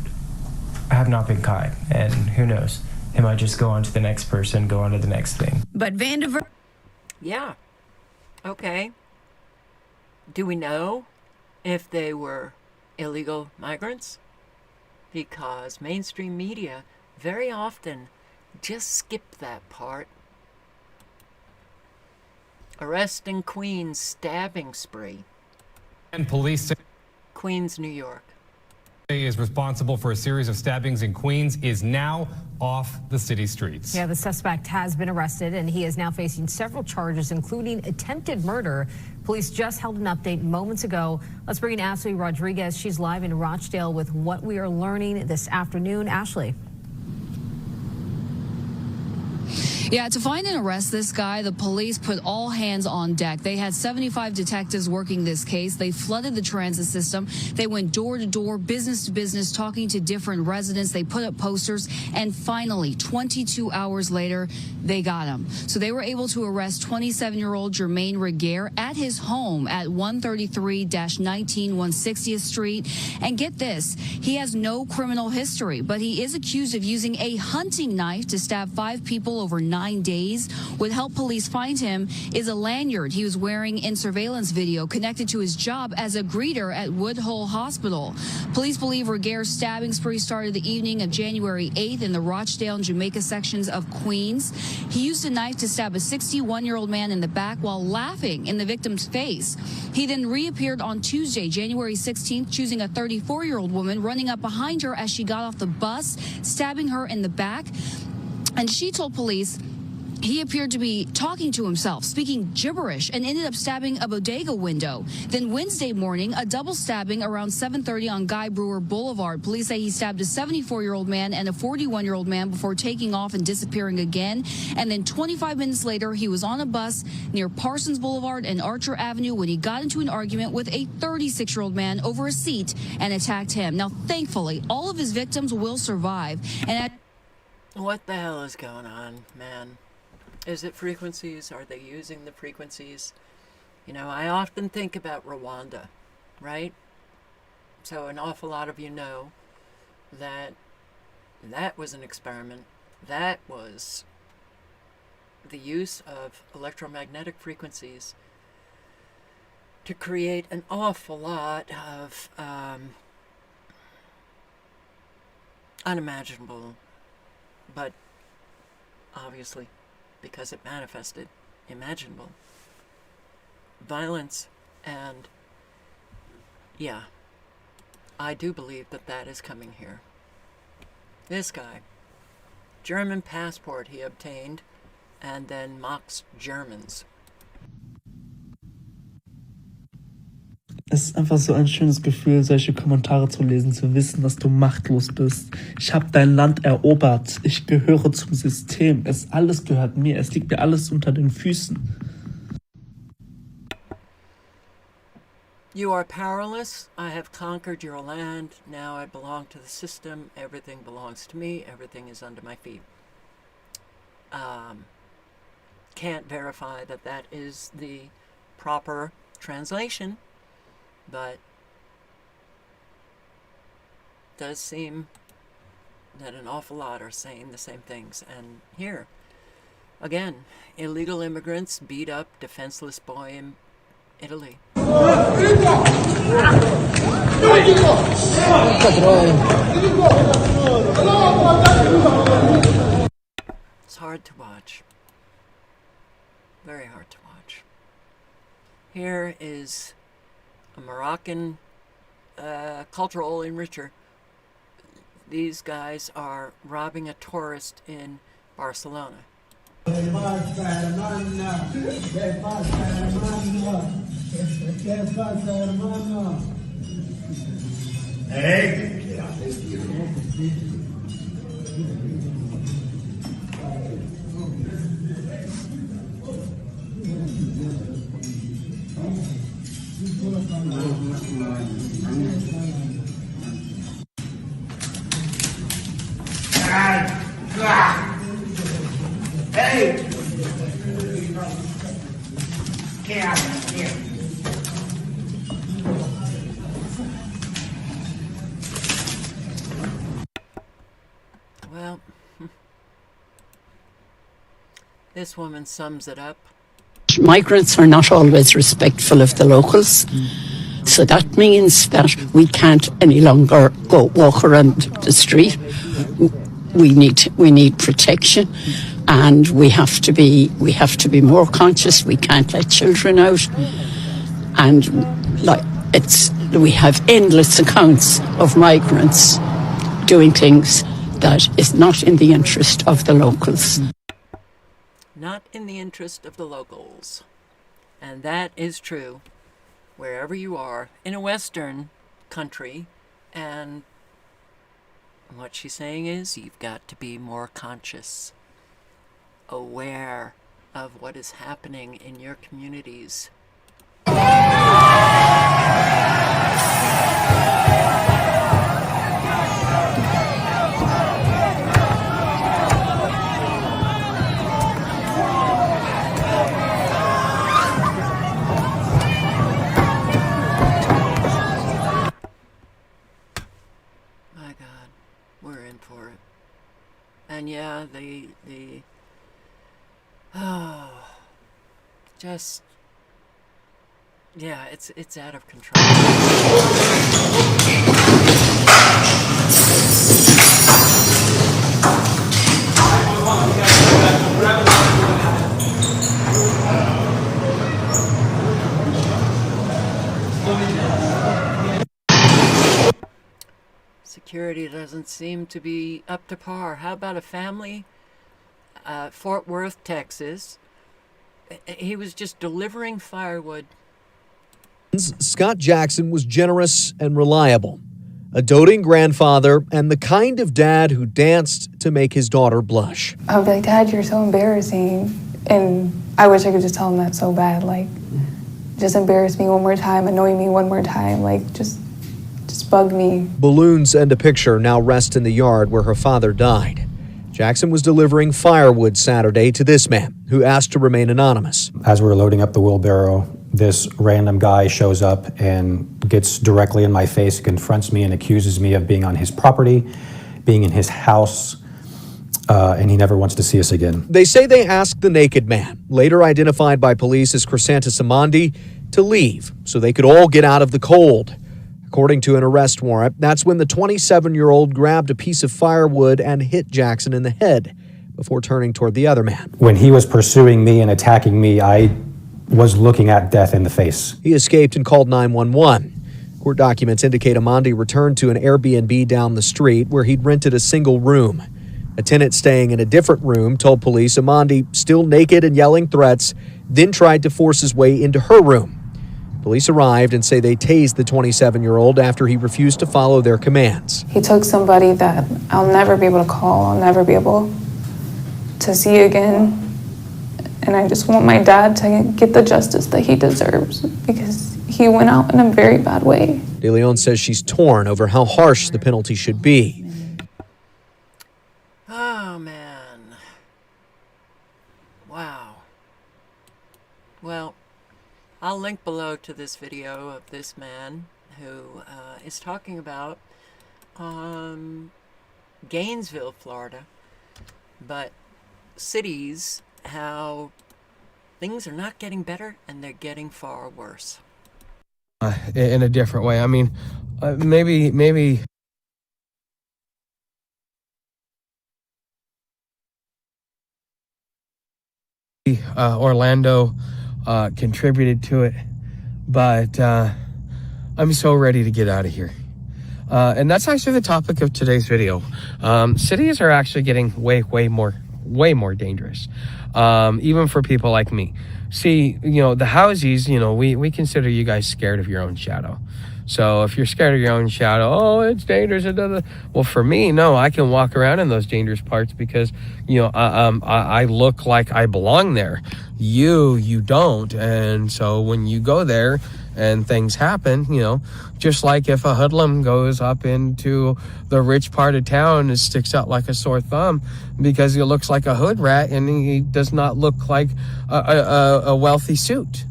have not been caught, and who knows? They might just go on to the next person, go on to the next thing. But Vandiver... Yeah. Okay. Do we know if they were illegal migrants? Because mainstream media very often just skip that part. Arrest in Queens stabbing spree. And police say Queens, New York. Is responsible for a series of stabbings in Queens is now off the city streets. Yeah, the suspect has been arrested and he is now facing several charges, including attempted murder. Police just held an update moments ago. Let's bring in Ashley Rodriguez. She's live in Rochdale with what we are learning this afternoon. Ashley. Yeah, to find and arrest this guy, the police put all hands on deck. They had 75 detectives working this case. They flooded the transit system. They went door to door, business to business, talking to different residents. They put up posters. And finally, 22 hours later, they got him. So they were able to arrest 27-year-old Jermaine Reguer at his home at 133-19 160th Street. And get this, he has no criminal history, but he is accused of using a hunting knife to stab 5 people over 9 9 days. What helped police find him is a lanyard he was wearing in surveillance video connected to his job as a greeter at Woodhull Hospital. Police believe Reguer's stabbing spree started the evening of January 8th in the Rochdale and Jamaica sections of Queens. He used a knife to stab a 61-year-old man in the back while laughing in the victim's face. He then reappeared on Tuesday, January 16th, choosing a 34-year-old woman, running up behind her as she got off the bus, stabbing her in the back. And she told police he appeared to be talking to himself, speaking gibberish, and ended up stabbing a bodega window. Then Wednesday morning, a double stabbing around 7:30 on Guy Brewer Boulevard. Police say he stabbed a 74-year-old man and a 41-year-old man before taking off and disappearing again. And then 25 minutes later, he was on a bus near Parsons Boulevard and Archer Avenue when he got into an argument with a 36-year-old man over a seat and attacked him. Now, thankfully, all of his victims will survive. And what the hell is going on, man? Is it frequencies? Are they using the frequencies? You know, I often think about Rwanda, right? So an awful lot of you know that that was an experiment. That was the use of electromagnetic frequencies to create an awful lot of unimaginable, but obviously, because it manifested, imaginable violence. And yeah, I do believe that that is coming here. This guy, German passport he obtained, and then mocks Germans. Es ist einfach so ein schönes Gefühl, solche Kommentare zu lesen, zu wissen, dass du machtlos bist. Ich habe dein Land erobert. Ich gehöre zum System. Alles gehört mir. Es liegt mir alles unter den Füßen. You are powerless. I have conquered your land. Now I belong to the system. Everything belongs to me. Everything is under my feet. Can't verify that that is the proper translation, but does seem that an awful lot are saying the same things. And here, again, illegal immigrants beat up defenseless boy in Italy. It's hard to watch. Very hard to watch. Here is a Moroccan cultural enricher. These guys are robbing a tourist in Barcelona. Hey! Get out of here. Well, this woman sums it up. Migrants are not always respectful of the locals. So that means that we can't any longer go walk around the street. We need protection, and we have to be more conscious. We can't let children out, and we have endless accounts of migrants doing things that is not in the interest of the locals. Not in the interest of the locals. And that is true wherever you are in a Western country. And what she's saying is you've got to be more conscious, aware of what is happening in your communities. And yeah, the Oh, just, yeah, it's out of control. Security doesn't seem to be up to par. How about a family, Fort Worth, Texas? He was just delivering firewood. Scott Jackson was generous and reliable, a doting grandfather, and the kind of dad who danced to make his daughter blush. I would be like, Dad, you're so embarrassing. And I wish I could just tell him that so bad. Like, just embarrass me one more time, annoy me one more time. Like, just bug me. Balloons and a picture now rest in the yard where her father died. Jackson was delivering firewood Saturday to this man, who asked to remain anonymous. As we're loading up the wheelbarrow, this random guy shows up and gets directly in my face, confronts me and accuses me of being on his property, being in his house, and he never wants to see us again. They say they asked the naked man, later identified by police as Crisantis Amandi, to leave so they could all get out of the cold. According to an arrest warrant, that's when the 27-year-old grabbed a piece of firewood and hit Jackson in the head before turning toward the other man. When he was pursuing me and attacking me, I was looking at death in the face. He escaped and called 911. Court documents indicate Amandi returned to an Airbnb down the street where he'd rented a single room. A tenant staying in a different room told police Amandi, still naked and yelling threats, then tried to force his way into her room. Police arrived and say they tased the 27-year-old after he refused to follow their commands. He took somebody that I'll never be able to call, I'll never be able to see again. And I just want my dad to get the justice that he deserves because he went out in a very bad way. De Leon says she's torn over how harsh the penalty should be. Oh, man. Wow. Well, I'll link below to this video of this man who is talking about Gainesville, Florida, but cities, how things are not getting better and they're getting far worse. In a different way. I mean, maybe Orlando contributed to it, but I'm so ready to get out of here. And that's actually the topic of today's video. Cities are actually getting way more dangerous, even for people like me. See, the housies, we consider you guys scared of your own shadow. So if you're scared of your own shadow, oh, it's dangerous. Well, for me, no, I can walk around in those dangerous parts because, I look like I belong there. You don't. And so when you go there and things happen, just like if a hoodlum goes up into the rich part of town and sticks out like a sore thumb because he looks like a hood rat and he does not look like a wealthy suit,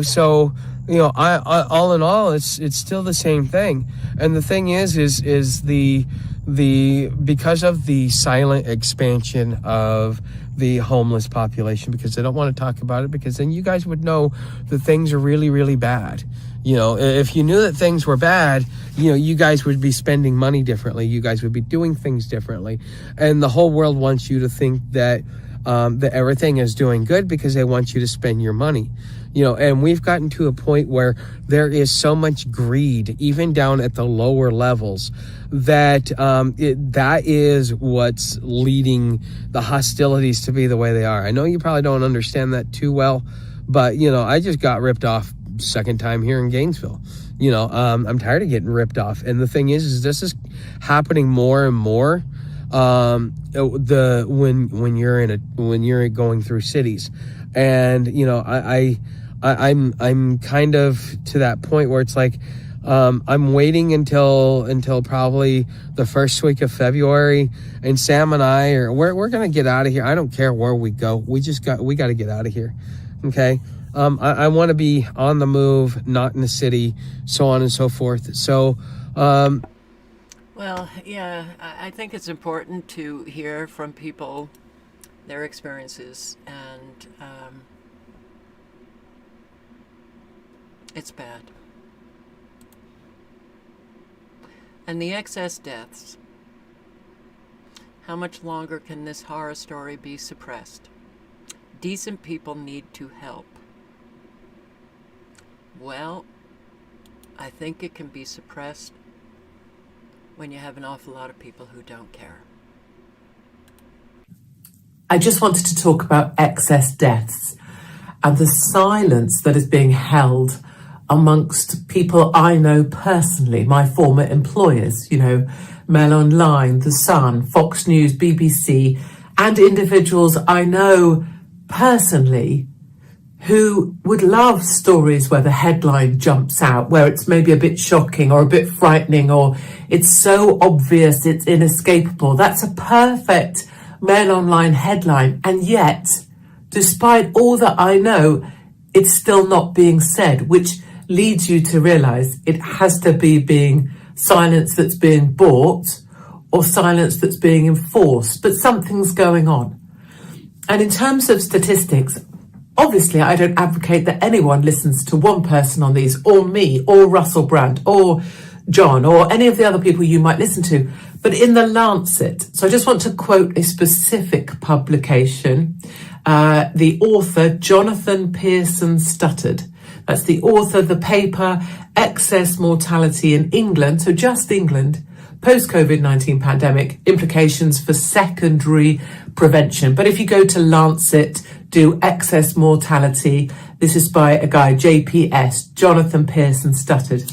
so I all in all, it's still the same thing. And the thing is the because of the silent expansion of the homeless population, because they don't want to talk about it, because then you guys would know that things are really bad. If you knew that things were bad, you guys would be spending money differently. You guys would be doing things differently. And the whole world wants you to think that that everything is doing good because they want you to spend your money. And we've gotten to a point where there is so much greed, even down at the lower levels, that that is what's leading the hostilities to be the way they are. I know you probably don't understand that too well, but, I just got ripped off second time here in Gainesville. I'm tired of getting ripped off. And the thing is this is happening more and more when you're going through cities. And, I'm kind of to that point where it's like, I'm waiting until probably the first week of February, and Sam and I we're going to get out of here. I don't care where we go. We got to get out of here. Okay. I want to be on the move, not in the city, so on and so forth. So, well, yeah, I think it's important to hear from people their experiences, and it's bad. And the excess deaths. How much longer can this horror story be suppressed? Decent people need to help. Well, I think it can be suppressed when you have an awful lot of people who don't care. I just wanted to talk about excess deaths and the silence that is being held amongst people I know personally, my former employers, Mail Online, The Sun, Fox News, BBC, and individuals I know personally who would love stories where the headline jumps out, where it's maybe a bit shocking or a bit frightening, or it's so obvious it's inescapable. That's a perfect Mail Online headline, and yet, despite all that I know, it's still not being said, which leads you to realize it has to be being silence that's being bought or silence that's being enforced, but something's going on. And in terms of statistics, obviously I don't advocate that anyone listens to one person on these, or me, or Russell Brand, or John, or any of the other people you might listen to, but in the Lancet. So I just want to quote a specific publication. The author, Jonathan Pearson stuttered. That's the author of the paper, Excess Mortality in England, so just England, post-COVID-19 pandemic, implications for secondary prevention. But if you go to Lancet, do excess mortality, this is by a guy, JPS, Jonathan Pearson stuttered.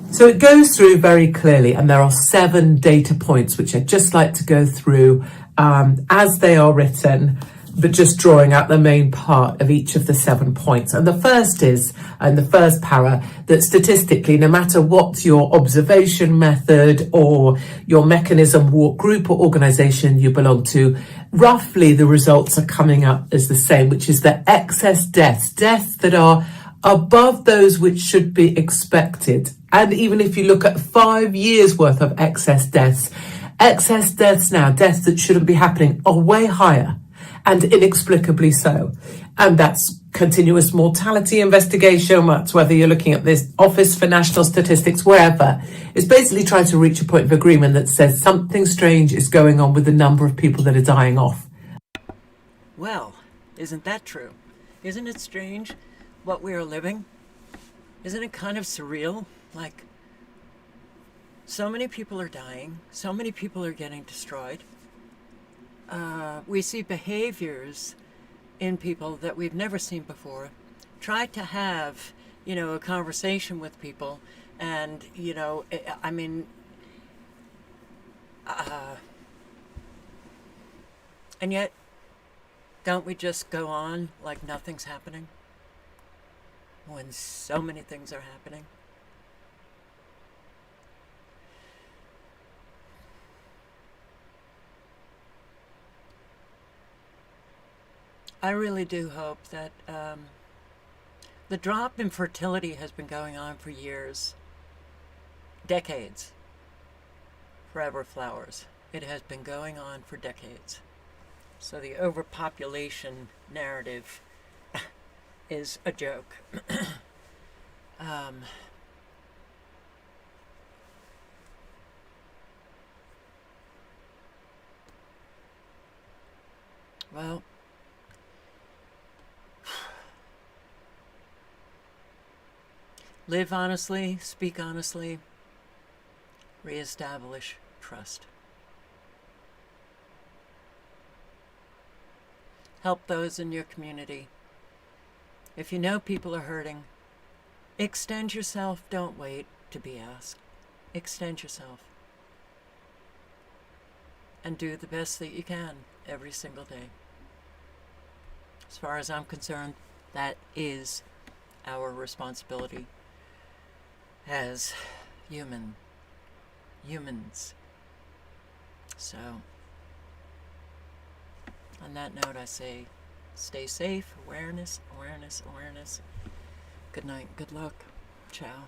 So it goes through very clearly, and there are 7 data points, which I'd just like to go through as they are written, but just drawing out the main part of each of the 7 points. And the first is, in the first para, that statistically, no matter what your observation method or your mechanism, what group or organization you belong to, roughly the results are coming up as the same, which is that excess deaths that are above those which should be expected. And even if you look at 5 years worth of excess deaths now, deaths that shouldn't be happening, are way higher, and inexplicably so. And that's continuous mortality investigation, that's whether you're looking at this Office for National Statistics, wherever. It's basically trying to reach a point of agreement that says something strange is going on with the number of people that are dying off. Well, isn't that true? Isn't it strange what we are living? Isn't it kind of surreal? Like, so many people are dying, so many people are getting destroyed. We see behaviors in people that we've never seen before. Try to have, a conversation with people, and, and yet, don't we just go on like nothing's happening when so many things are happening? I really do hope that the drop in fertility has been going on for years, decades. Forever flowers. It has been going on for decades. So the overpopulation narrative is a joke. Well, live honestly, speak honestly, reestablish trust. Help those in your community. If you know people are hurting, extend yourself. Don't wait to be asked. Extend yourself. And do the best that you can every single day. As far as I'm concerned, that is our responsibility as humans. So, on that note, I say, stay safe, awareness. Good night, good luck, ciao.